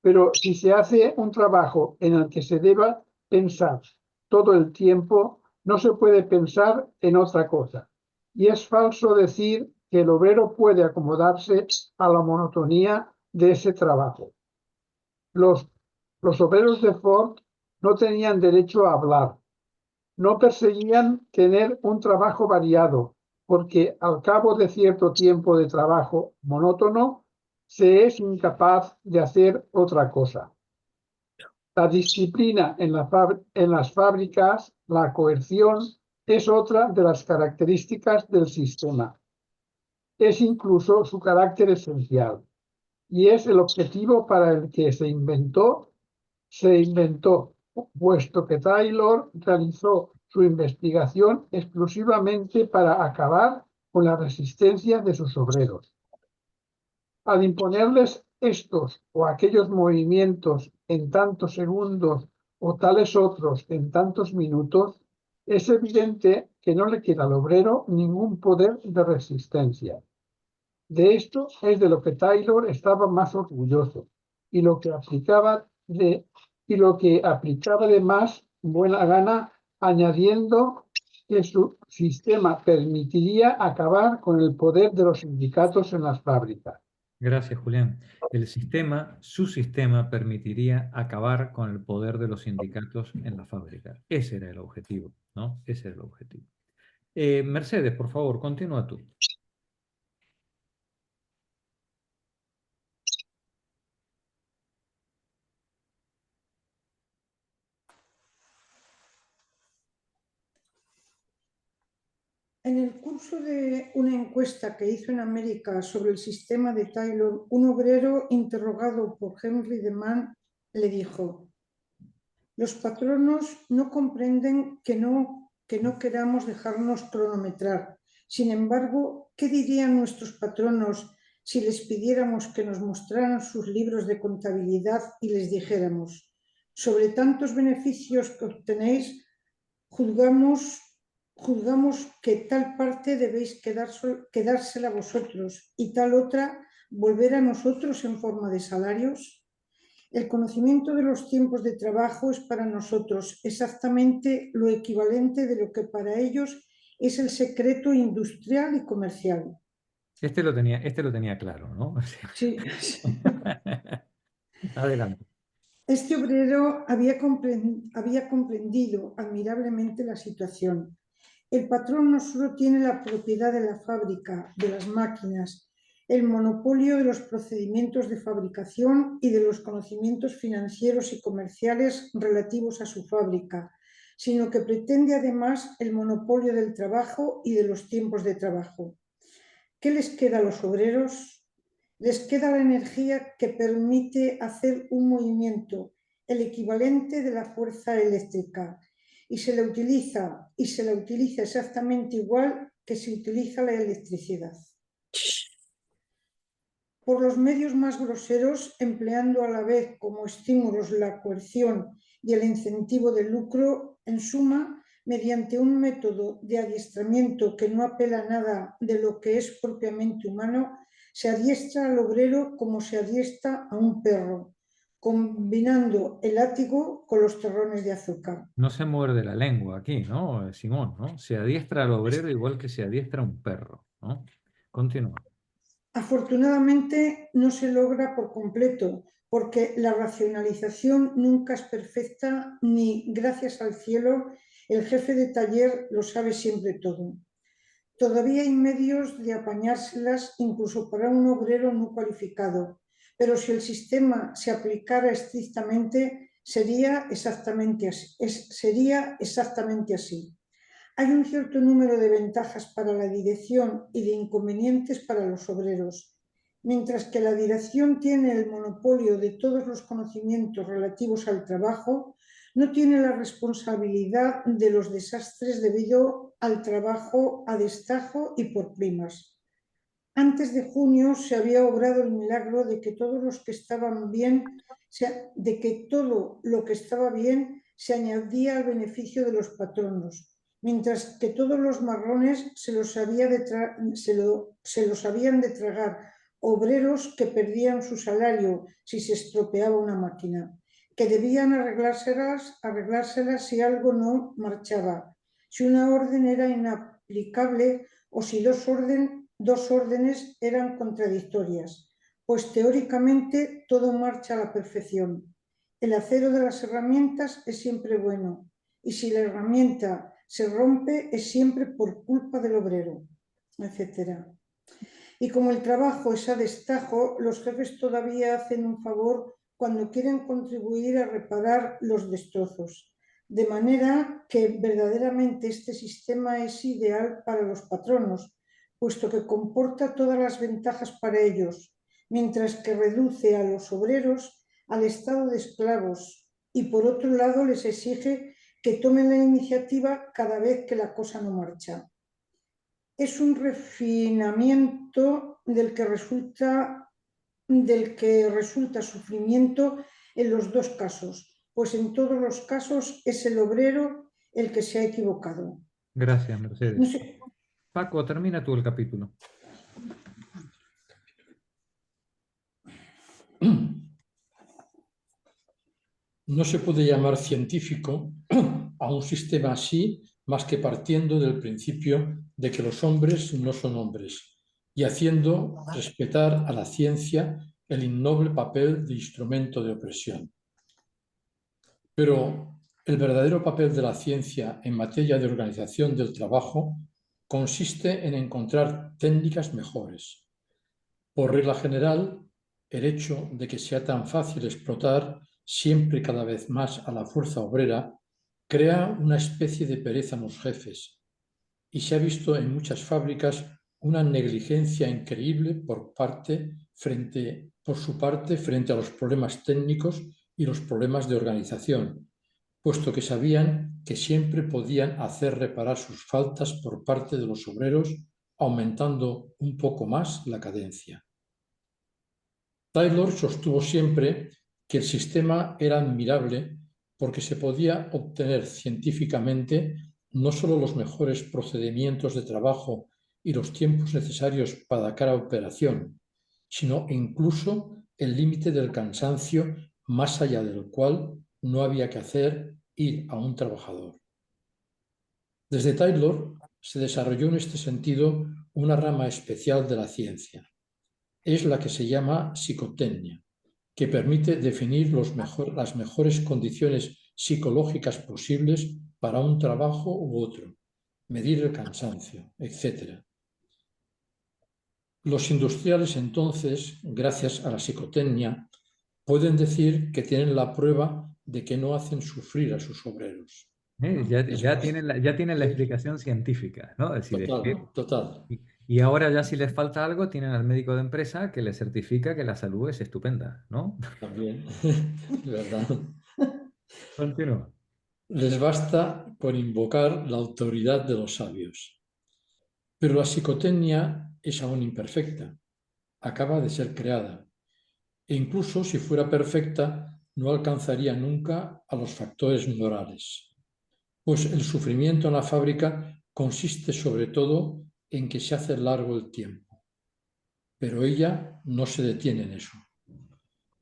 Pero si se hace un trabajo en el que se deba pensar todo el tiempo, no se puede pensar en otra cosa. Y es falso decir que el obrero puede acomodarse a la monotonía de ese trabajo. Los obreros de Ford no tenían derecho a hablar. No perseguían tener un trabajo variado, porque al cabo de cierto tiempo de trabajo monótono, se es incapaz de hacer otra cosa. La disciplina en las fábricas, la coerción, es otra de las características del sistema. Es incluso su carácter esencial y es el objetivo para el que se inventó, puesto que Taylor realizó su investigación exclusivamente para acabar con la resistencia de sus obreros. Al imponerles estos o aquellos movimientos en tantos segundos o tales otros en tantos minutos, es evidente que no le queda al obrero ningún poder de resistencia. De esto es de lo que Taylor estaba más orgulloso y lo que aplicaba de más buena gana, añadiendo que su sistema permitiría acabar con el poder de los sindicatos en las fábricas. Gracias, Julián. Su sistema permitiría acabar con el poder de los sindicatos en la fábrica. Ese era el objetivo, ¿no? Ese era el objetivo. Mercedes, por favor, continúa tú. En el curso de una encuesta que hizo en América sobre el sistema de Taylor, un obrero interrogado por Henry Deman le dijo: los patronos no comprenden que no queramos dejarnos cronometrar. Sin embargo, ¿qué dirían nuestros patronos si les pidiéramos que nos mostraran sus libros de contabilidad y les dijéramos: sobre tantos beneficios que obtenéis, juzgamos que tal parte debéis quedársela a vosotros y tal otra volver a nosotros en forma de salarios? El conocimiento de los tiempos de trabajo es para nosotros exactamente lo equivalente de lo que para ellos es el secreto industrial y comercial. Este lo tenía claro, ¿no? Sí. Adelante. Este obrero había comprendido admirablemente la situación. El patrón no solo tiene la propiedad de la fábrica, de las máquinas, el monopolio de los procedimientos de fabricación y de los conocimientos financieros y comerciales relativos a su fábrica, sino que pretende además el monopolio del trabajo y de los tiempos de trabajo. ¿Qué les queda a los obreros? Les queda la energía que permite hacer un movimiento, el equivalente de la fuerza eléctrica, y se la utiliza exactamente igual que se utiliza la electricidad. Por los medios más groseros, empleando a la vez como estímulos la coerción y el incentivo del lucro, en suma, mediante un método de adiestramiento que no apela a nada de lo que es propiamente humano, se adiestra al obrero como se adiestra a un perro, combinando el látigo con los terrones de azúcar. No se muerde la lengua aquí, ¿no, Simón? ¿No? Se adiestra al obrero igual que se adiestra a un perro, ¿no? Continúa. Afortunadamente no se logra por completo, porque la racionalización nunca es perfecta ni, gracias al cielo, el jefe de taller lo sabe siempre todo. Todavía hay medios de apañárselas incluso para un obrero no cualificado, pero si el sistema se aplicara estrictamente, sería exactamente así. Hay un cierto número de ventajas para la dirección y de inconvenientes para los obreros. Mientras que la dirección tiene el monopolio de todos los conocimientos relativos al trabajo, no tiene la responsabilidad de los desastres debido al trabajo a destajo y por primas. Antes de junio se había obrado el milagro de que todos los que estaban bien, de que todo lo que estaba bien se añadía al beneficio de los patronos, mientras que todos los marrones se los habían de tragar obreros que perdían su salario si se estropeaba una máquina, que debían arreglárselas si algo no marchaba, si una orden era inaplicable o si dos órdenes eran contradictorias, pues teóricamente todo marcha a la perfección. El acero de las herramientas es siempre bueno, y si la herramienta se rompe es siempre por culpa del obrero, etc. Y como el trabajo es a destajo, los jefes todavía hacen un favor cuando quieren contribuir a reparar los destrozos. De manera que verdaderamente este sistema es ideal para los patronos, puesto que comporta todas las ventajas para ellos, mientras que reduce a los obreros al estado de esclavos y por otro lado les exige que tomen la iniciativa cada vez que la cosa no marcha. Es un refinamiento del que resulta sufrimiento en los dos casos, pues en todos los casos es el obrero el que se ha equivocado. Gracias, No Mercedes. sé, Paco, termina tú el capítulo. No se puede llamar científico a un sistema así más que partiendo del principio de que los hombres no son hombres y haciendo respetar a la ciencia el innoble papel de instrumento de opresión. Pero el verdadero papel de la ciencia en materia de organización del trabajo consiste en encontrar técnicas mejores. Por regla general, el hecho de que sea tan fácil explotar siempre y cada vez más a la fuerza obrera crea una especie de pereza en los jefes y se ha visto en muchas fábricas una negligencia increíble por su parte frente a los problemas técnicos y los problemas de organización, puesto que sabían que siempre podían hacer reparar sus faltas por parte de los obreros, aumentando un poco más la cadencia. Taylor sostuvo siempre que el sistema era admirable porque se podía obtener científicamente no solo los mejores procedimientos de trabajo y los tiempos necesarios para cada operación, sino incluso el límite del cansancio más allá del cual no había que hacer ir a un trabajador. Desde Taylor se desarrolló en este sentido una rama especial de la ciencia. Es la que se llama psicotecnia, que permite definir las mejores condiciones psicológicas posibles para un trabajo u otro, medir el cansancio, etc. Los industriales entonces, gracias a la psicotecnia, pueden decir que tienen la prueba de que no hacen sufrir a sus obreros. Ya tienen la explicación científica, ¿no? Es decir, Total. Y ahora ya si les falta algo, tienen al médico de empresa que les certifica que la salud es estupenda, ¿no? También, ¿verdad? Continúa. Les basta con invocar la autoridad de los sabios. Pero la psicotecnia es aún imperfecta, acaba de ser creada, e incluso si fuera perfecta, no alcanzaría nunca a los factores morales. Pues el sufrimiento en la fábrica consiste sobre todo en que se hace largo el tiempo, pero ella no se detiene en eso.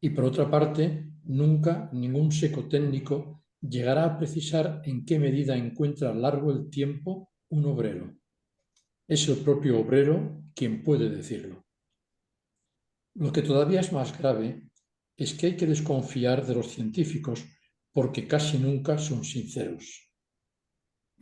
Y por otra parte, nunca ningún psicotécnico llegará a precisar en qué medida encuentra largo el tiempo un obrero. Es el propio obrero quien puede decirlo. Lo que todavía es más grave es que hay que desconfiar de los científicos porque casi nunca son sinceros.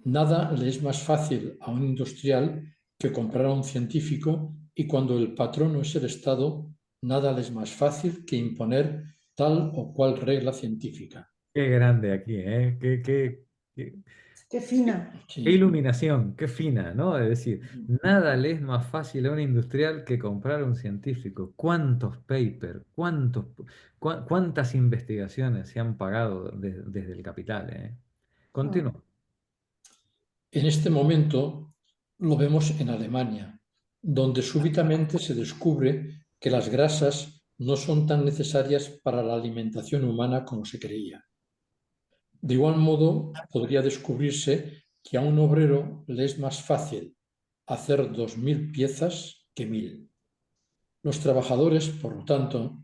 Nada le es más fácil a un industrial que comprar a un científico y cuando el patrono es el Estado, nada le es más fácil que imponer tal o cual regla científica. Qué grande aquí, ¿eh? qué fina. Qué Sí. iluminación, qué fina, ¿no? Es decir, nada le es más fácil a un industrial que comprar a un científico. ¿Cuántos papers, cuántas investigaciones se han pagado desde el capital, ¿eh? Continúa. En este momento lo vemos en Alemania, donde súbitamente se descubre que las grasas no son tan necesarias para la alimentación humana como se creía. De igual modo, podría descubrirse que a un obrero le es más fácil hacer 2000 piezas que 1000. Los trabajadores, por lo tanto,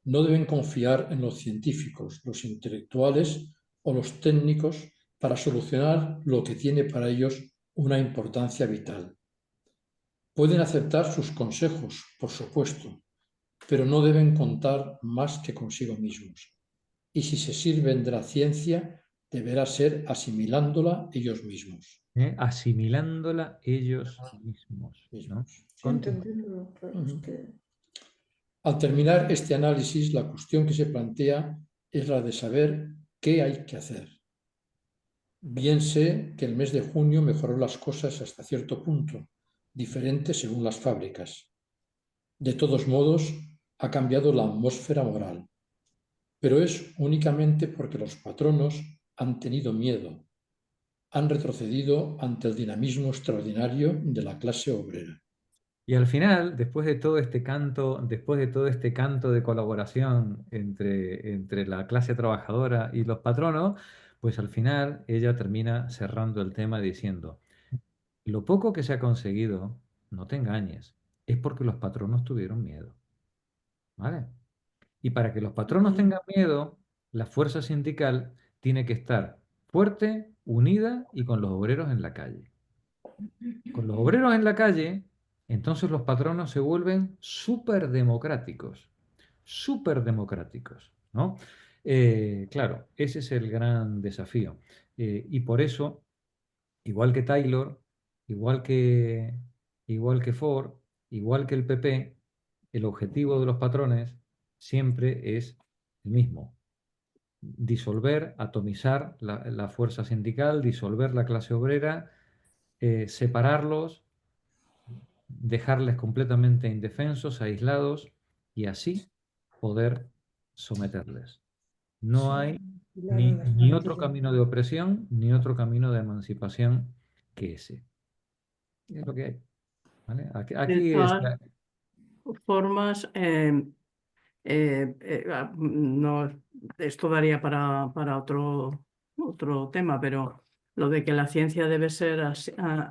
no deben confiar en los científicos, los intelectuales o los técnicos para solucionar lo que tiene para ellos una importancia vital. Pueden aceptar sus consejos, por supuesto, pero no deben contar más que consigo mismos. Y si se sirven de la ciencia, deberá ser asimilándola ellos mismos. Asimilándola ellos mismos, ¿no? mismos. Sí, entendiendo, claro, es que Al terminar este análisis, la cuestión que se plantea es la de saber qué hay que hacer. Bien sé que el mes de junio mejoró las cosas hasta cierto punto, diferente según las fábricas. De todos modos, ha cambiado la atmósfera moral, pero es únicamente porque los patronos han tenido miedo, han retrocedido ante el dinamismo extraordinario de la clase obrera. Y al final, después de todo este canto, después de todo este canto de colaboración entre la clase trabajadora y los patronos, pues al final ella termina cerrando el tema diciendo, lo poco que se ha conseguido, no te engañes, es porque los patronos tuvieron miedo, ¿vale? Y para que los patronos tengan miedo, la fuerza sindical tiene que estar fuerte, unida y con los obreros en la calle. Con los obreros en la calle, entonces los patronos se vuelven súper democráticos, ¿no? Claro, ese es el gran desafío. Y por eso, igual que Taylor, igual que, igual que Ford, igual que el PP, el objetivo de los patrones siempre es el mismo: disolver, atomizar la fuerza sindical, disolver la clase obrera, separarlos, dejarles completamente indefensos, aislados y así poder someterles. No hay claro, las ni otro plantillas. camino de opresión ni otro camino de emancipación que ese. Es lo que hay. ¿Vale? Aquí, De aquí todas formas, no, esto daría para otro tema, pero lo de que la ciencia debe ser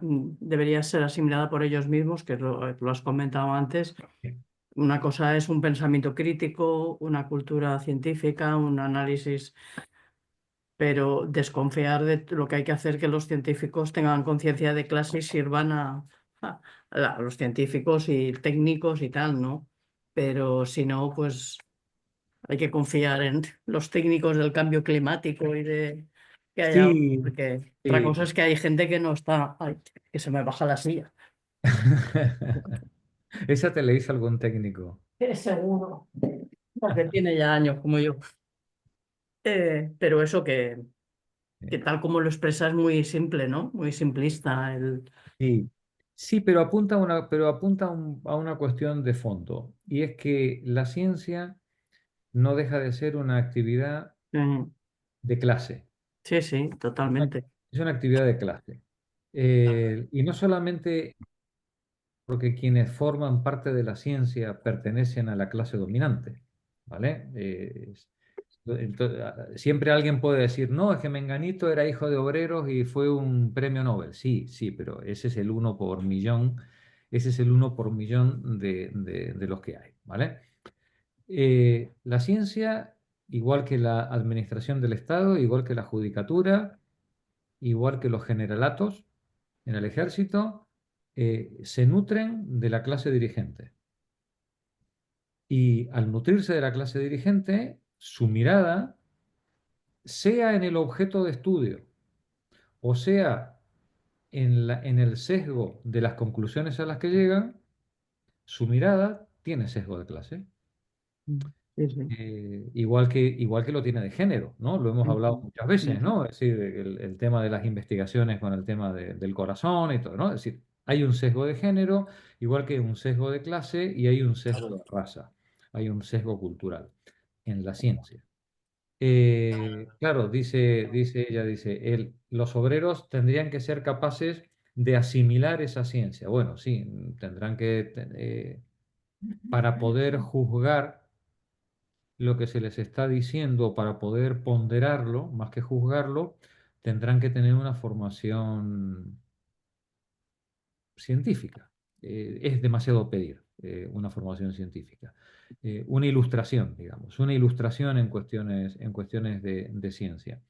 debería ser asimilada por ellos mismos, que lo has comentado antes. Una cosa es un pensamiento crítico, una cultura científica, un análisis, pero desconfiar de lo que hay que hacer que los científicos tengan conciencia de clase y sirvan a los científicos y técnicos y tal, ¿no? Pero si no, pues hay que confiar en los técnicos del cambio climático y de que haya, sí, porque otra sí. cosa es que hay gente que no está, ay, que se me baja la silla. Esa te la hizo algún técnico. Seguro, porque tiene ya años como yo. Pero eso que tal como lo expresas es muy simple, ¿no? Muy simplista. Sí, sí, pero apunta a una cuestión de fondo, y es que la ciencia no deja de ser una actividad Mm, de clase. sí, sí, totalmente. Es una actividad de clase. Y no solamente porque quienes forman parte de la ciencia pertenecen a la clase dominante, ¿vale? Siempre alguien puede decir, no, es que Menganito era hijo de obreros y fue un premio Nobel. Sí, sí, pero ese es el 1 por millón, ese es el 1 por millón de los que hay, ¿vale? La ciencia, igual que la administración del Estado, igual que la judicatura, igual que los generalatos en el ejército, se nutren de la clase dirigente. Y al nutrirse de la clase dirigente, su mirada, sea en el objeto de estudio, o sea en el sesgo de las conclusiones a las que llegan, su mirada tiene sesgo de clase. Sí, sí. Igual que lo tiene de género, ¿no? Lo hemos hablado muchas veces, ¿no? Es decir, el tema de las investigaciones con el tema del corazón y todo, ¿no? Es decir, hay un sesgo de género, igual que un sesgo de clase y hay un sesgo de raza, hay un sesgo cultural en la ciencia. Claro, dice ella, los obreros tendrían que ser capaces de asimilar esa ciencia. Bueno, sí, tendrán que, para poder juzgar lo que se les está diciendo, para poder ponderarlo, más que juzgarlo, tendrán que tener una formación científica. Es demasiado pedir una formación científica. Una ilustración, digamos, una ilustración en cuestiones de ciencia.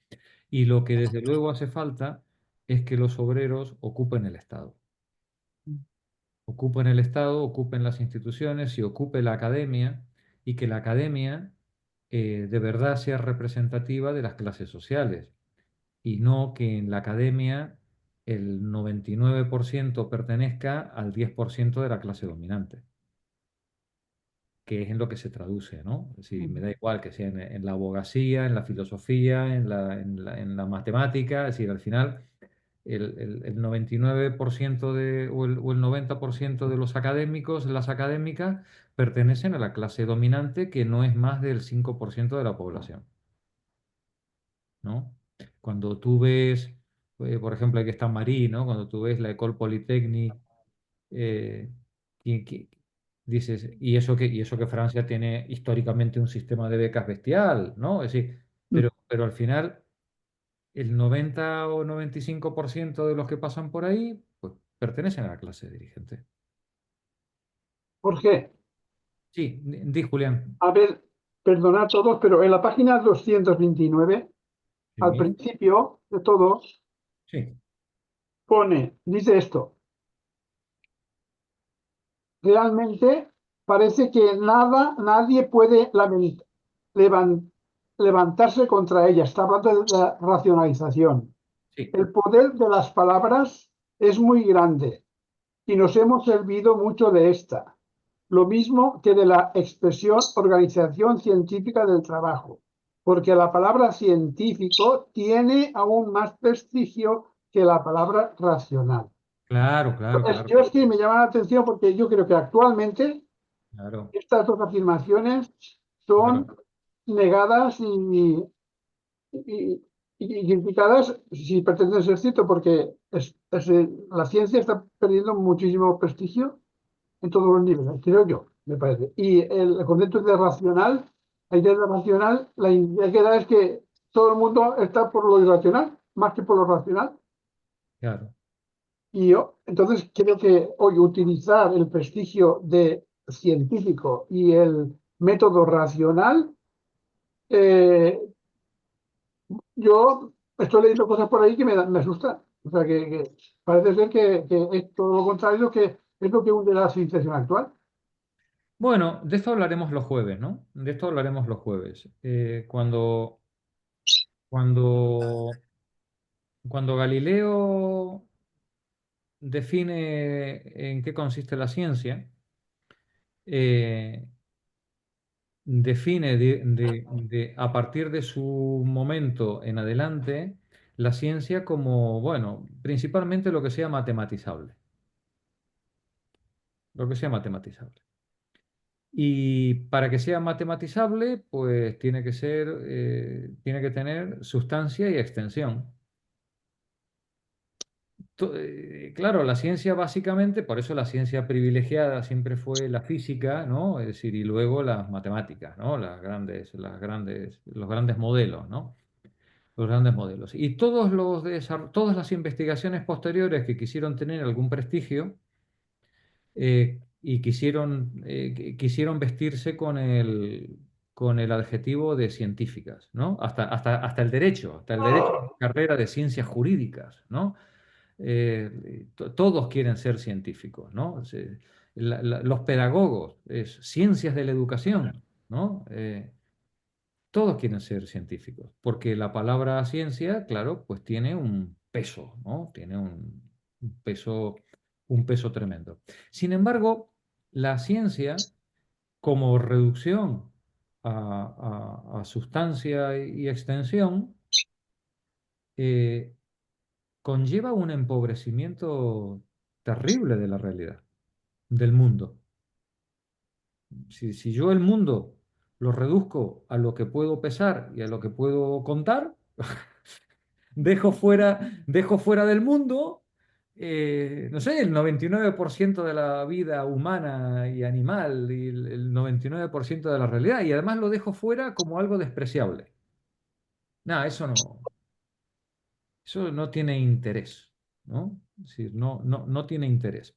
Y lo que desde luego hace falta es que los obreros ocupen el Estado. Ocupen el Estado, ocupen las instituciones y ocupe la academia, y que la academia de verdad sea representativa de las clases sociales, y no que en la academia el 99% pertenezca al 10% de la clase dominante, que es en lo que se traduce, ¿no? Es decir, me da igual que sea en la abogacía, en la filosofía, en la matemática, es decir, al final el 99% o el 90% de los académicos, las académicas, pertenecen a la clase dominante, que no es más del 5% de la población, ¿no? Cuando tú ves, por ejemplo, aquí está Marí, ¿no? Cuando tú ves la École Polytechnique, eh, que dices, y eso que Francia tiene históricamente un sistema de becas bestial, ¿no? Es decir, pero al final el 90 o 95% de los que pasan por ahí, pues pertenecen a la clase dirigente. Jorge, Sí, di Julián. a ver, perdonad a todos, pero en la página 229, al Sí, principio de todo, sí, dice esto: realmente parece que nadie puede levan- levantarse contra ella. Está hablando de la racionalización. sí, El poder de las palabras es muy grande y nos hemos servido mucho de esta. Lo mismo que de la expresión organización científica del trabajo, porque la palabra científico tiene aún más prestigio que la palabra racional. claro, claro, Entonces, claro, yo es que me llama la atención porque yo creo que actualmente claro, estas dos afirmaciones claro. son negadas y- y criticadas si pretenden ser cierto, porque la ciencia está perdiendo muchísimo prestigio en todos los niveles, creo yo, me parece. Y el concepto de racional, la idea de racional, la idea que da es que todo el mundo está por lo irracional, más que por lo racional. Claro. Y yo, entonces, creo que hoy utilizar el prestigio de científico y el método racional, eh, yo estoy leyendo cosas por ahí que me asustan. O sea, que parece ser que es todo lo contrario, que es lo que hunde la civilización actual. Bueno, de esto hablaremos los jueves, ¿no? De esto hablaremos los jueves. Cuando, cuando Galileo define en qué consiste la ciencia, eh, define a partir de su momento en adelante la ciencia como, bueno, principalmente lo que sea matematizable, lo que sea matematizable. Y para que sea matematizable, pues tiene que tener sustancia y extensión. Claro, la ciencia básicamente, por eso la ciencia privilegiada siempre fue la física, ¿no? Es decir, y luego las matemáticas, ¿no? Los grandes modelos, ¿no? Los grandes modelos. Y todas las investigaciones posteriores que quisieron tener algún prestigio, y quisieron vestirse con el adjetivo de científicas, ¿no? Hasta el derecho, carrera de ciencias jurídicas, ¿no? Todos quieren ser científicos, ¿no? Los pedagogos, ciencias de la educación, ¿no? Todos quieren ser científicos, porque la palabra ciencia, claro, pues tiene un peso, ¿no? Tiene un peso, un peso tremendo. Sin embargo, la ciencia, como reducción a sustancia y extensión, eh, conlleva un empobrecimiento terrible de la realidad, del mundo. Si yo el mundo lo reduzco a lo que puedo pesar y a lo que puedo contar, dejo fuera del mundo no sé, el 99% de la vida humana y animal y el 99% de la realidad, y además lo dejo fuera como algo despreciable. Nada, eso no tiene interés, ¿no? Es decir, no tiene interés.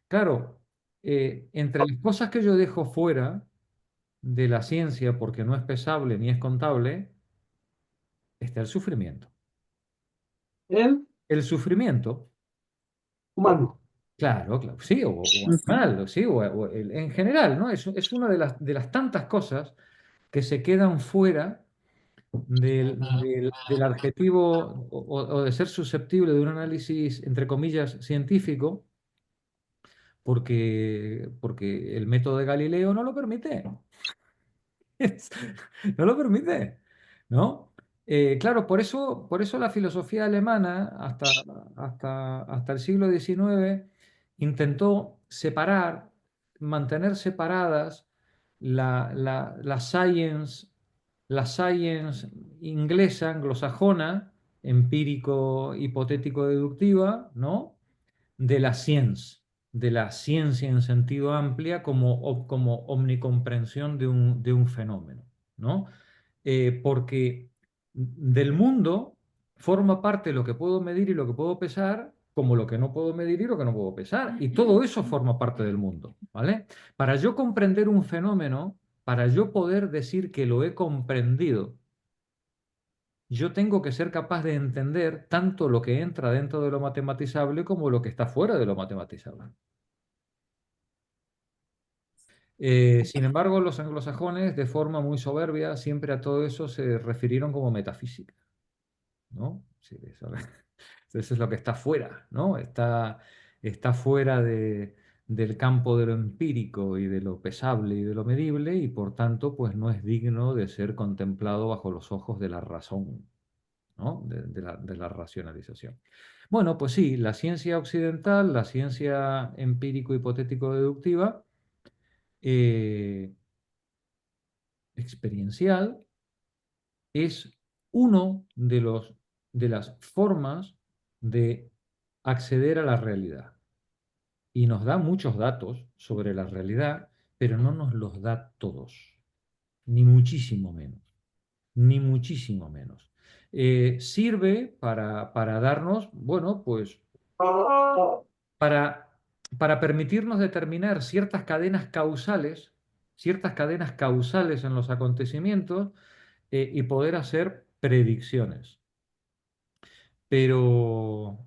Claro, entre las cosas que yo dejo fuera de la ciencia, porque no es pesable ni es contable, está el sufrimiento. El El sufrimiento, humano. claro, claro, sí, o animal, sí, en general, ¿no? Es una de las tantas cosas que se quedan fuera del adjetivo o de ser susceptible de un análisis, entre comillas, científico, porque el método de Galileo no lo permite. No lo permite, ¿no? Claro, por eso la filosofía alemana hasta el siglo XIX intentó separar, mantener separadas la science inglesa, anglosajona, empírico, hipotético, deductiva, ¿no? De de la ciencia en sentido amplia como omnicomprensión de un fenómeno, ¿no? Porque del mundo forma parte lo que puedo medir y lo que puedo pesar, como lo que no puedo medir y lo que no puedo pesar. Y todo eso forma parte del mundo, ¿vale? Para yo comprender un fenómeno, para yo poder decir que lo he comprendido, yo tengo que ser capaz de entender tanto lo que entra dentro de lo matematizable como lo que está fuera de lo matematizable. Sin embargo, los anglosajones, de forma muy soberbia, siempre a todo eso se refirieron como metafísica, ¿no? Sí, eso es lo que está fuera, ¿no? Está fuera del campo de lo empírico y de lo pesable y de lo medible y por tanto, pues no es digno de ser contemplado bajo los ojos de la razón, ¿no? De la racionalización. Bueno, pues sí, la ciencia occidental, la ciencia empírico-hipotético-deductiva, experiencial, es uno de las formas de acceder a la realidad. Y nos da muchos datos sobre la realidad, pero no nos los da todos, ni muchísimo menos, ni muchísimo menos. Sirve para darnos, bueno, pues para, para permitirnos determinar ciertas cadenas causales en los acontecimientos y poder hacer predicciones. Pero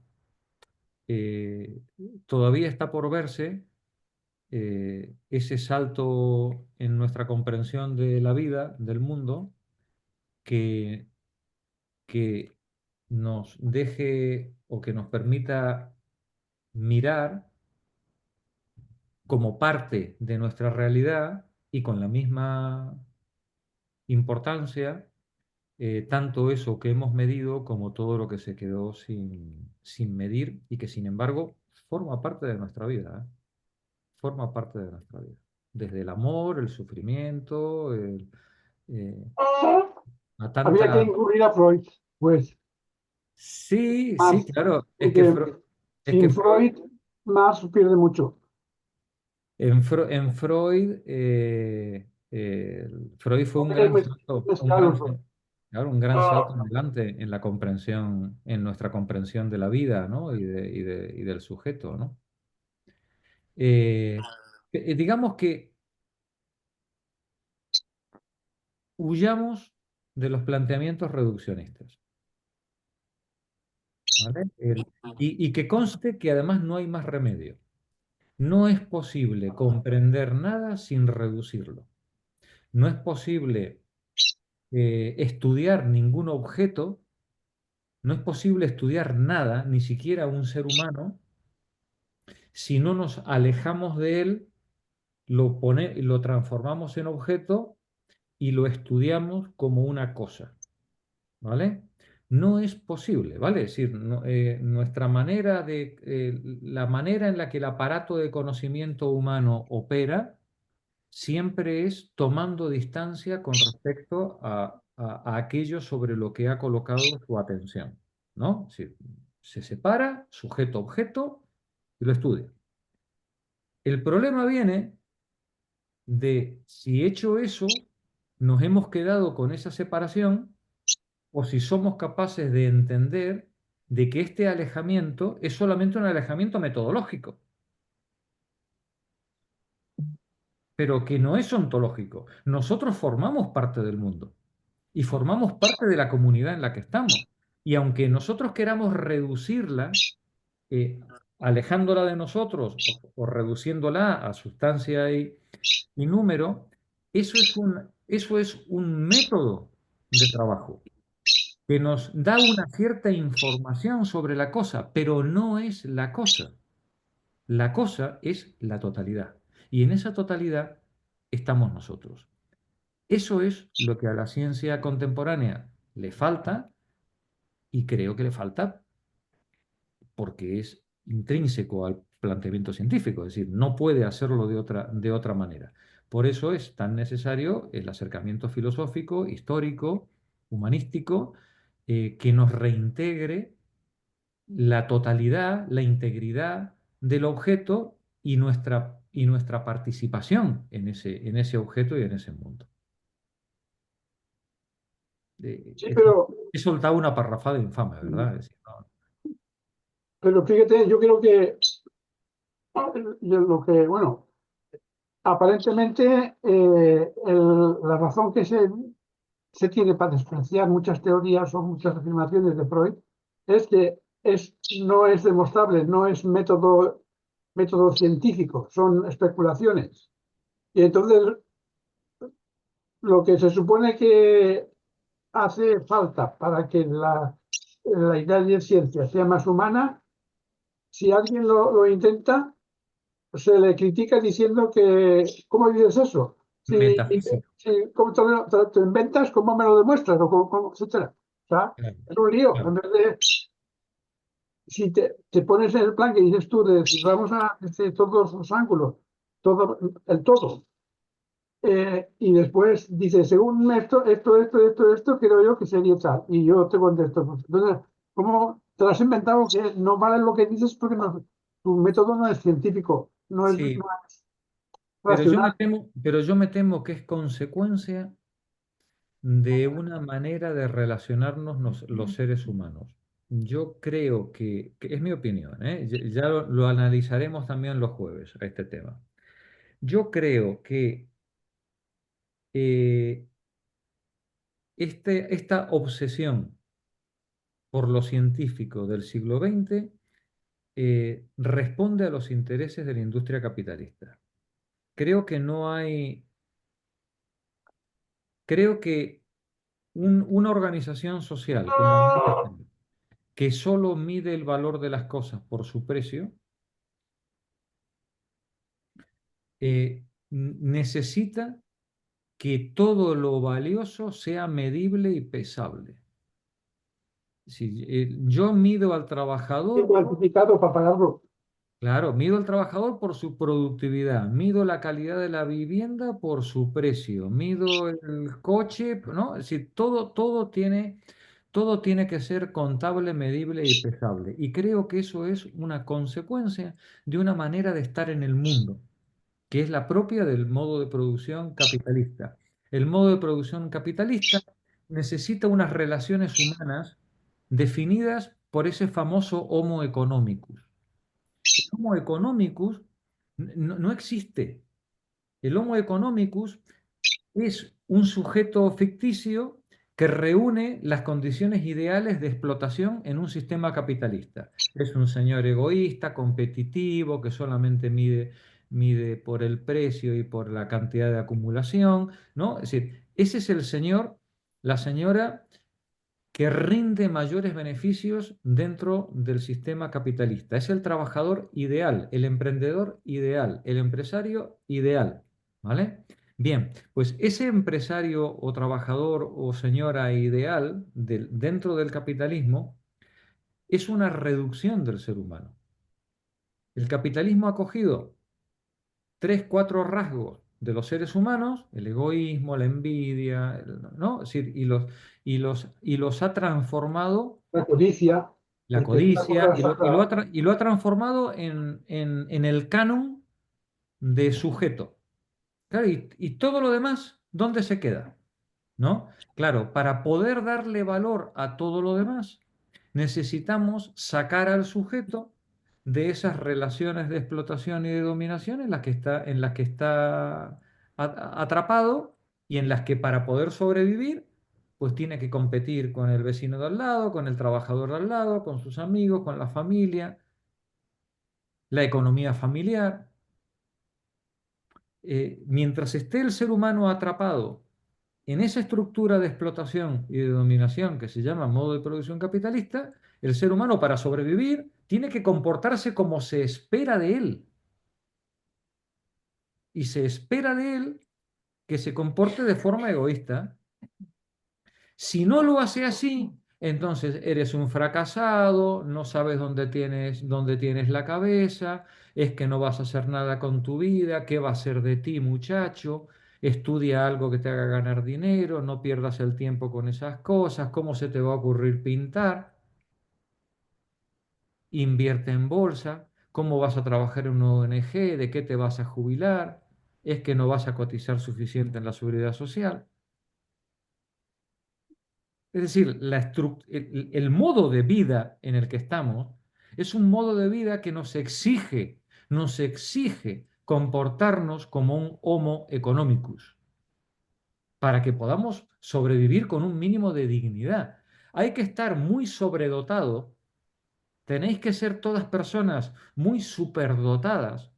eh, todavía está por verse ese salto en nuestra comprensión de la vida, del mundo, que, que nos deje o que nos permita mirar como parte de nuestra realidad y con la misma importancia tanto eso que hemos medido como todo lo que se quedó sin medir y que sin embargo forma parte de nuestra vida, ¿eh? Forma parte de nuestra vida. Desde el amor, el sufrimiento, eh, a Había que tanta... incluir a Freud, pues, Sí, sí, más, claro. porque Es que sin Freud, Freud, más pierde mucho. en Freud, Freud fue un Es gran salto, mezclado, Freud. claro, un gran salto adelante en la comprensión, en nuestra comprensión de la vida, ¿no? Y del sujeto, ¿no? Digamos que huyamos de los planteamientos reduccionistas, ¿vale? Y que conste que además no hay más remedio. No es posible comprender nada sin reducirlo. No es posible estudiar ningún objeto, no es posible estudiar nada, ni siquiera un ser humano, si no nos alejamos de él, lo transformamos en objeto y lo estudiamos como una cosa, ¿vale? No es posible, ¿vale? Es decir, nuestra manera la manera en la que el aparato de conocimiento humano opera siempre es tomando distancia con respecto a aquello sobre lo que ha colocado su atención, ¿no? Se separa sujeto-objeto y lo estudia. El problema viene de si hecho eso, nos hemos quedado con esa separación o si somos capaces de entender de que este alejamiento es solamente un alejamiento metodológico, pero que no es ontológico. Nosotros formamos parte del mundo y formamos parte de la comunidad en la que estamos. Y aunque nosotros queramos reducirla, alejándola de nosotros o reduciéndola a sustancia y número, eso es un método de trabajo que nos da una cierta información sobre la cosa, pero no es la cosa. La cosa es la totalidad. Y en esa totalidad estamos nosotros. Eso es lo que a la ciencia contemporánea le falta y creo que le falta porque es intrínseco al planteamiento científico, es decir, no puede hacerlo de otra manera. Por eso es tan necesario el acercamiento filosófico, histórico, humanístico, que nos reintegre la totalidad, la integridad del objeto y nuestra participación en ese objeto y en ese mundo. Sí, pero He soltado una parrafada infame, ¿verdad? Es decir, no. Pero fíjate, yo creo que bueno, aparentemente la razón que se tiene para despreciar muchas teorías o muchas afirmaciones de Freud es que no es demostrable, no es método científico, son especulaciones. Y entonces lo que se supone que hace falta para que la idea de ciencia sea más humana, si alguien lo intenta, se le critica diciendo que, ¿cómo dices eso? Metafísico. ¿Cómo te inventas? ¿Cómo me lo demuestras? Etcétera. O sea, Claro, es un lío. claro. En vez de, si te pones en el plan que dices tú, de decir, vamos a hacer todos los ángulos, el todo, y después dice, según esto, creo yo que sería tal. Y yo te contesto, pues, entonces, ¿cómo te lo has inventado que no vale lo que dices porque tu método no es científico, no es Sí, racional? pero yo me temo que es consecuencia de una manera de relacionarnos los seres humanos. Yo creo que es mi opinión, ¿eh? Ya lo analizaremos también los jueves a este tema. Yo creo que eh, esta obsesión por lo científico del siglo XX responde a los intereses de la industria capitalista. Creo que no hay, creo que una organización social como nuestra, que solo mide el valor de las cosas por su precio, necesita que todo lo valioso sea medible y pesable. Si, yo mido al trabajador, Cuantificado para pagarlo. claro, mido al trabajador por su productividad, mido la calidad de la vivienda por su precio, mido el coche, ¿no? Es decir, todo tiene que ser contable, medible y pesable. Y creo que eso es una consecuencia de una manera de estar en el mundo, que es la propia del modo de producción capitalista. El modo de producción capitalista necesita unas relaciones humanas definidas por ese famoso Homo economicus. El Homo economicus no existe. El Homo economicus es un sujeto ficticio que reúne las condiciones ideales de explotación en un sistema capitalista. Es un señor egoísta, competitivo, que solamente mide por el precio y por la cantidad de acumulación, ¿no? Es decir, ese es el señor, la señora que rinde mayores beneficios dentro del sistema capitalista. Es el trabajador ideal, el emprendedor ideal, el empresario ideal, ¿vale? Bien, pues ese empresario o trabajador o señora ideal dentro del capitalismo es una reducción del ser humano. El capitalismo ha cogido 3, 4 rasgos de los seres humanos, el egoísmo, la envidia, ¿no? Es decir, y los ha transformado La codicia. la codicia, y lo ha transformado en el canon de sujeto. Claro, y todo lo demás, ¿dónde se queda? ¿No? Claro, para poder darle valor a todo lo demás, necesitamos sacar al sujeto de esas relaciones de explotación y de dominación en las que está atrapado y en las que para poder sobrevivir, pues tiene que competir con el vecino de al lado, con el trabajador de al lado, con sus amigos, con la familia, la economía familiar. Mientras esté el ser humano atrapado en esa estructura de explotación y de dominación que se llama modo de producción capitalista, el ser humano para sobrevivir tiene que comportarse como se espera de él. Y se espera de él que se comporte de forma egoísta. Si no lo hace así, entonces eres un fracasado, no sabes dónde tienes la cabeza, es que no vas a hacer nada con tu vida, ¿qué va a ser de ti, muchacho? Estudia algo que te haga ganar dinero, no pierdas el tiempo con esas cosas, ¿cómo se te va a ocurrir pintar? Invierte en bolsa, ¿cómo vas a trabajar en una ONG? ¿De qué te vas a jubilar? ¿Es que no vas a cotizar suficiente en la seguridad social? Es decir, el modo de vida en el que estamos es un modo de vida que nos exige comportarnos como un homo economicus para que podamos sobrevivir con un mínimo de dignidad. Hay que estar muy sobredotado, tenéis que ser todas personas muy superdotadas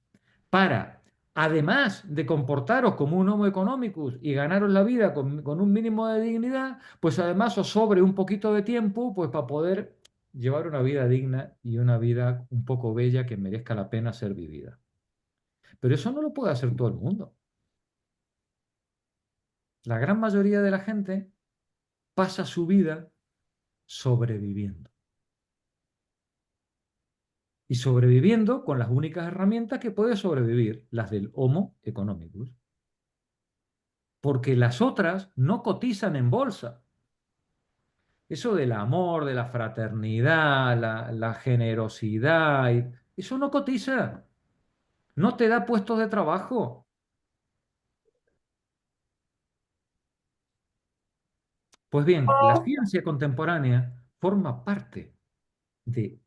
para, además de comportaros como un homo economicus y ganaros la vida con un mínimo de dignidad, pues además os sobre un poquito de tiempo pues para poder llevar una vida digna y una vida un poco bella que merezca la pena ser vivida. Pero eso no lo puede hacer todo el mundo. La gran mayoría de la gente pasa su vida sobreviviendo. Y sobreviviendo con las únicas herramientas que puede sobrevivir, las del Homo economicus. Porque las otras no cotizan en bolsa. Eso del amor, de la fraternidad, la generosidad, eso no cotiza. No te da puestos de trabajo. Pues bien, la ciencia contemporánea forma parte de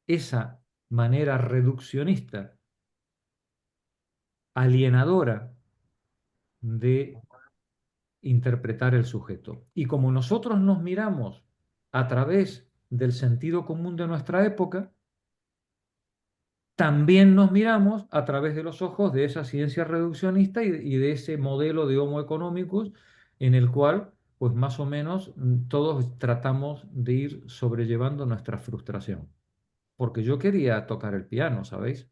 esa manera reduccionista, alienadora de interpretar el sujeto. Y como nosotros nos miramos a través del sentido común de nuestra época, también nos miramos a través de los ojos de esa ciencia reduccionista y de ese modelo de Homo economicus en el cual, pues más o menos, todos tratamos de ir sobrellevando nuestra frustración. Porque yo quería tocar el piano, ¿sabéis?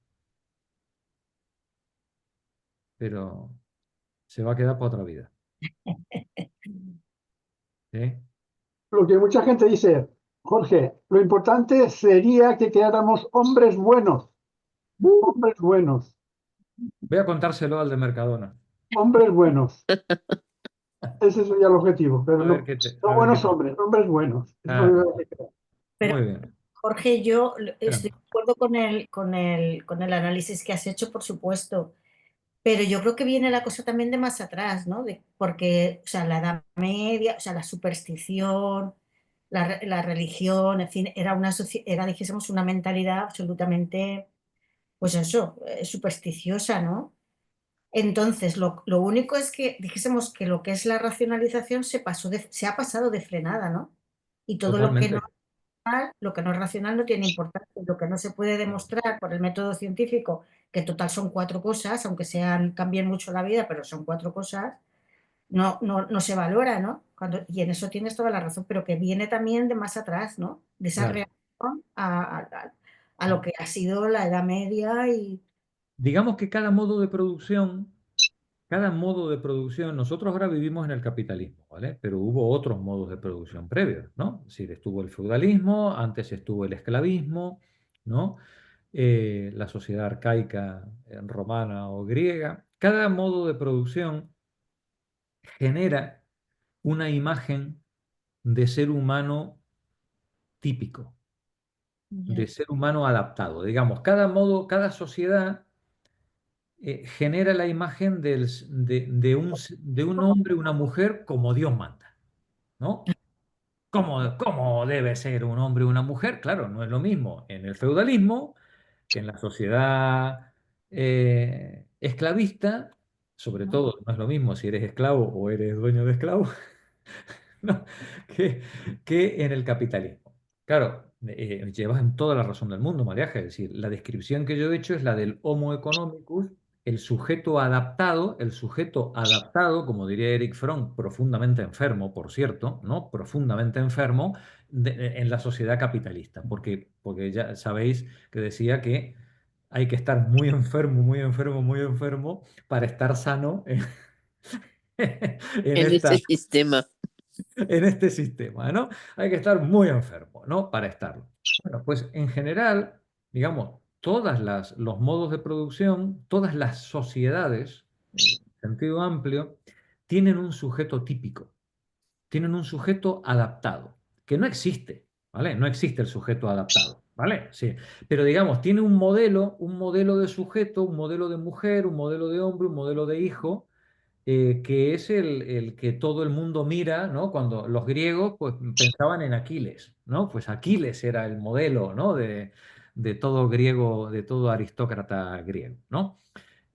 Pero se va a quedar para otra vida. ¿Sí? Lo que mucha gente dice, Jorge, lo importante sería que quedáramos hombres buenos. Hombres buenos. Voy a contárselo al de Mercadona. Hombres buenos. Ese sería el objetivo. Pero A no, ver qué te... no a ver qué buenos te- hombres, hombres buenos. Es Ah, lo que hay que creer. Pero, muy bien. Jorge, yo estoy Espera. de acuerdo con el análisis que has hecho, por supuesto, pero yo creo que viene la cosa también de más atrás, ¿no? Porque, o sea, la Edad Media, o sea, la superstición, la religión, en fin, era, dijésemos, una mentalidad absolutamente, pues eso, supersticiosa, ¿no? Entonces, lo único es que dijésemos que lo que es la racionalización se ha pasado de frenada, ¿no? Y todo Totalmente. lo que no es racional no tiene importancia. Lo que no se puede demostrar por el método científico, que en total son cuatro cosas, aunque cambien mucho la vida, pero son cuatro cosas, no se valora, ¿no? Y en eso tienes toda la razón, pero que viene también de más atrás, ¿no? De esa Claro. reacción a lo que ha sido la Edad Media y Digamos que cada modo de producción, nosotros ahora vivimos en el capitalismo, ¿vale? Pero hubo otros modos de producción previos, ¿no? Es decir, estuvo el feudalismo, antes estuvo el esclavismo, ¿no? La sociedad arcaica romana o griega. Cada modo de producción genera una imagen de ser humano típico. de ser humano adaptado. Digamos, cada modo, cada sociedad genera la imagen de un hombre, una mujer como Dios manda, ¿no? ¿Cómo debe ser un hombre o una mujer? Claro, no es lo mismo en el feudalismo que en la sociedad esclavista. Sobre todo, no es lo mismo si eres esclavo o eres dueño de esclavos. ¿No? que, que en el capitalismo. Claro, llevas en toda la razón del mundo, Mariaje. Es decir, la descripción que yo he hecho es la del Homo economicus, el sujeto adaptado, como diría Eric Fromm, profundamente enfermo, por cierto, ¿no? Profundamente enfermo en la sociedad capitalista, porque ya sabéis que decía que hay que estar muy enfermo, muy enfermo, muy enfermo para estar sano en En esta este sistema. en este sistema, ¿no? Hay que estar muy enfermo, ¿no? Para estarlo. Bueno, pues en general, digamos, los modos de producción, todas las sociedades, en sentido amplio, tienen un sujeto típico, tienen un sujeto adaptado, que no existe, ¿vale? No existe el sujeto adaptado, ¿vale? Sí, pero digamos, tiene un modelo de sujeto, un modelo de mujer, un modelo de hombre, un modelo de hijo, que es el que todo el mundo mira, ¿no? Cuando los griegos pues, pensaban en Aquiles, ¿no? Pues Aquiles era el modelo, ¿no? De todo griego, de todo aristócrata griego, ¿no?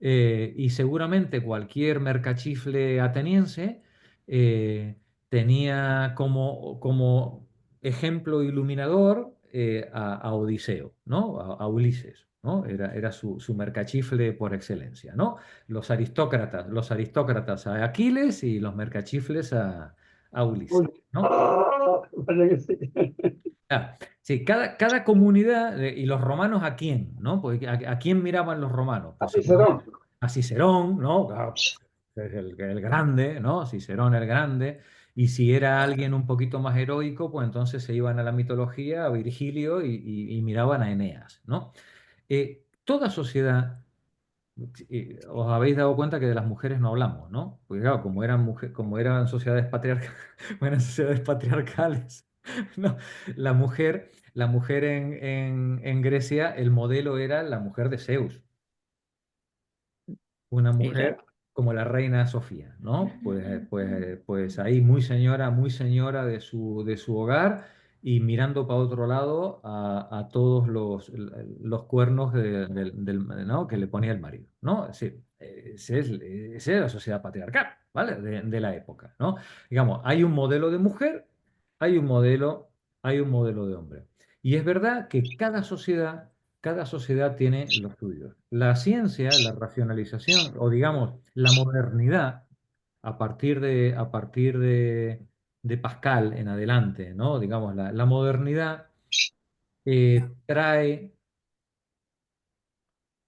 Y seguramente cualquier mercachifle ateniense eh, tenía como ejemplo iluminador a Odiseo, ¿no? A Ulises, ¿no? Era su mercachifle por excelencia, ¿no? Los aristócratas a Aquiles y los mercachifles a Ulises, Uy. ¿no? Vaya que sí. Ah, sí, cada comunidad, y los romanos a quién, ¿no? Pues ¿a quién miraban los romanos? Pues Cicerón. seguramente a Cicerón, ¿no? Claro, es el grande, ¿no? Cicerón el grande. Y si era alguien un poquito más heroico, pues entonces se iban a la mitología, a Virgilio y miraban a Eneas, ¿no? Toda sociedad, os habéis dado cuenta que de las mujeres no hablamos, ¿no? Porque claro, como eran sociedades como eran sociedades patriarcales, ¿no? La mujer en Grecia, el modelo era la mujer de Zeus, una Era. mujer como la reina Sofía, ¿no? Pues ahí muy señora de su hogar y mirando para otro lado a todos los cuernos ¿no? que le ponía el marido, ¿no? Esa es la sociedad patriarcal, ¿vale? De la época, ¿no? Digamos, hay un modelo de mujer, hay un modelo, hay un modelo de hombre. Y es verdad que cada sociedad tiene lo suyo. La ciencia, la racionalización, o digamos, la modernidad, a partir de Pascal en adelante, ¿no? Digamos, la modernidad trae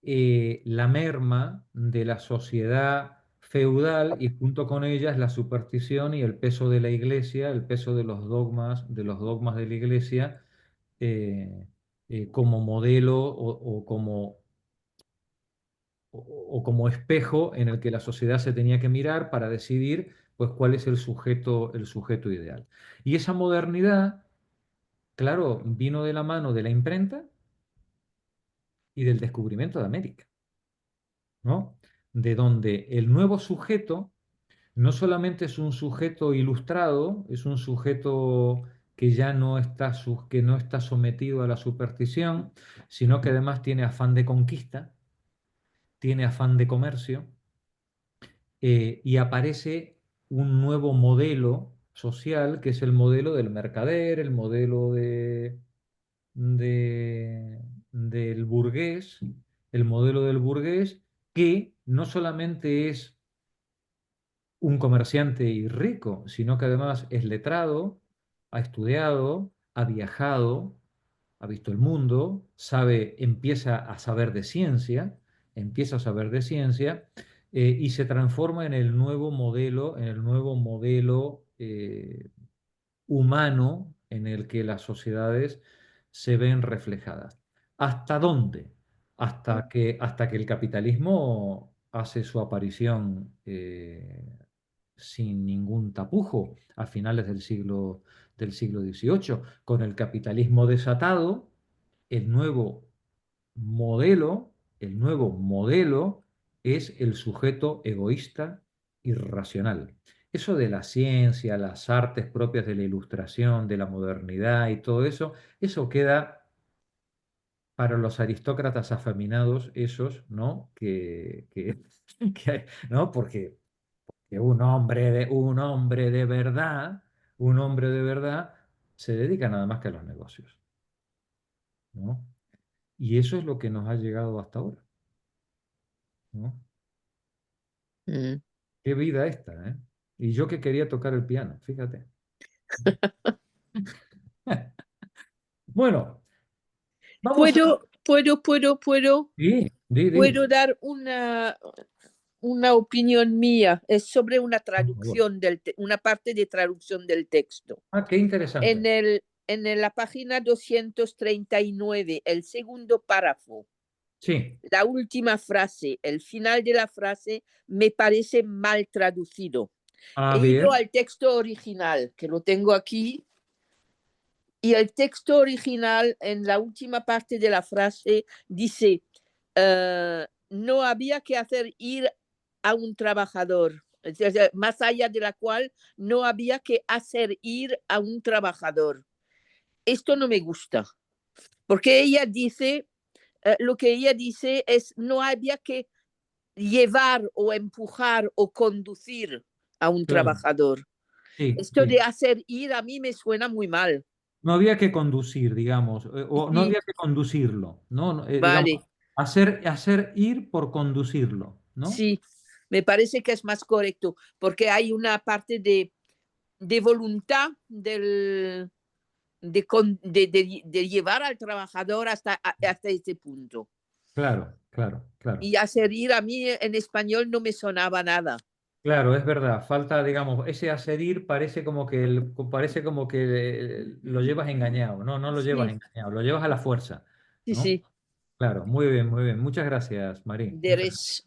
la merma de la sociedad feudal y junto con ellas la superstición y el peso de la iglesia, el peso de los dogmas de la iglesia, eh, como modelo o como espejo en el que la sociedad se tenía que mirar para decidir pues, cuál es el sujeto ideal. Y esa modernidad, claro, vino de la mano de la imprenta y del descubrimiento de América, ¿no? De donde el nuevo sujeto no solamente es un sujeto ilustrado, es un sujeto que ya no está sometido a la superstición, sino que además tiene afán de conquista, tiene afán de comercio, y aparece un nuevo modelo social, que es el modelo del mercader, el modelo de- del burgués, el modelo del burgués, que no solamente es un comerciante y rico, sino que además es letrado, ha estudiado, ha viajado, ha visto el mundo, empieza a saber de ciencia, y se transforma en el nuevo modelo humano en el que las sociedades se ven reflejadas. ¿Hasta dónde? Hasta que el capitalismo hace su aparición sin ningún tapujo a finales del siglo XVIII, con el capitalismo desatado, el nuevo el nuevo modelo es el sujeto egoísta y racional. Eso de la ciencia, las artes propias de la ilustración, de la modernidad y todo eso, eso queda para los aristócratas afeminados, esos, ¿no? ¿No? Porque que un hombre de verdad, se dedica nada más que a los negocios, ¿no? Y eso es lo que nos ha llegado hasta ahora, ¿no? Mm. Qué vida esta, ¿eh? Y yo que quería tocar el piano, fíjate. Bueno, vamos a... Sí, di. Puedo dar una opinión mía. Es sobre una Por favor. traducción una parte de traducción del texto. Ah, qué interesante. En la página 239, el segundo párrafo, Sí, la última frase, el final de la frase me parece mal traducido. a He ido ver, al texto original, que lo tengo aquí, y el texto original en la última parte de la frase dice, no había que hacer ir a un trabajador, es decir, más allá de la cual no había que hacer ir a un trabajador. Esto no me gusta, porque ella dice, lo que ella dice es, no había que llevar o empujar o conducir a un claro, trabajador. sí, Esto de sí. hacer ir a mí me suena muy mal. No había que conducir, digamos, o no Sí, había que conducirlo, ¿no? Digamos, vale, hacer ir por conducirlo, ¿no? sí, me parece que es más correcto, porque hay una parte de voluntad de llevar al trabajador hasta este punto. Claro, claro, claro. Y hacer ir a mí en español no me sonaba nada. Claro, es verdad. Falta, digamos, ese hacer ir parece como que lo llevas engañado. No, no lo llevas Sí, engañado, lo llevas a la fuerza, sí, ¿no? sí. Claro, muy bien, muy bien. Muchas gracias, Marín. Muchas gracias. Deres.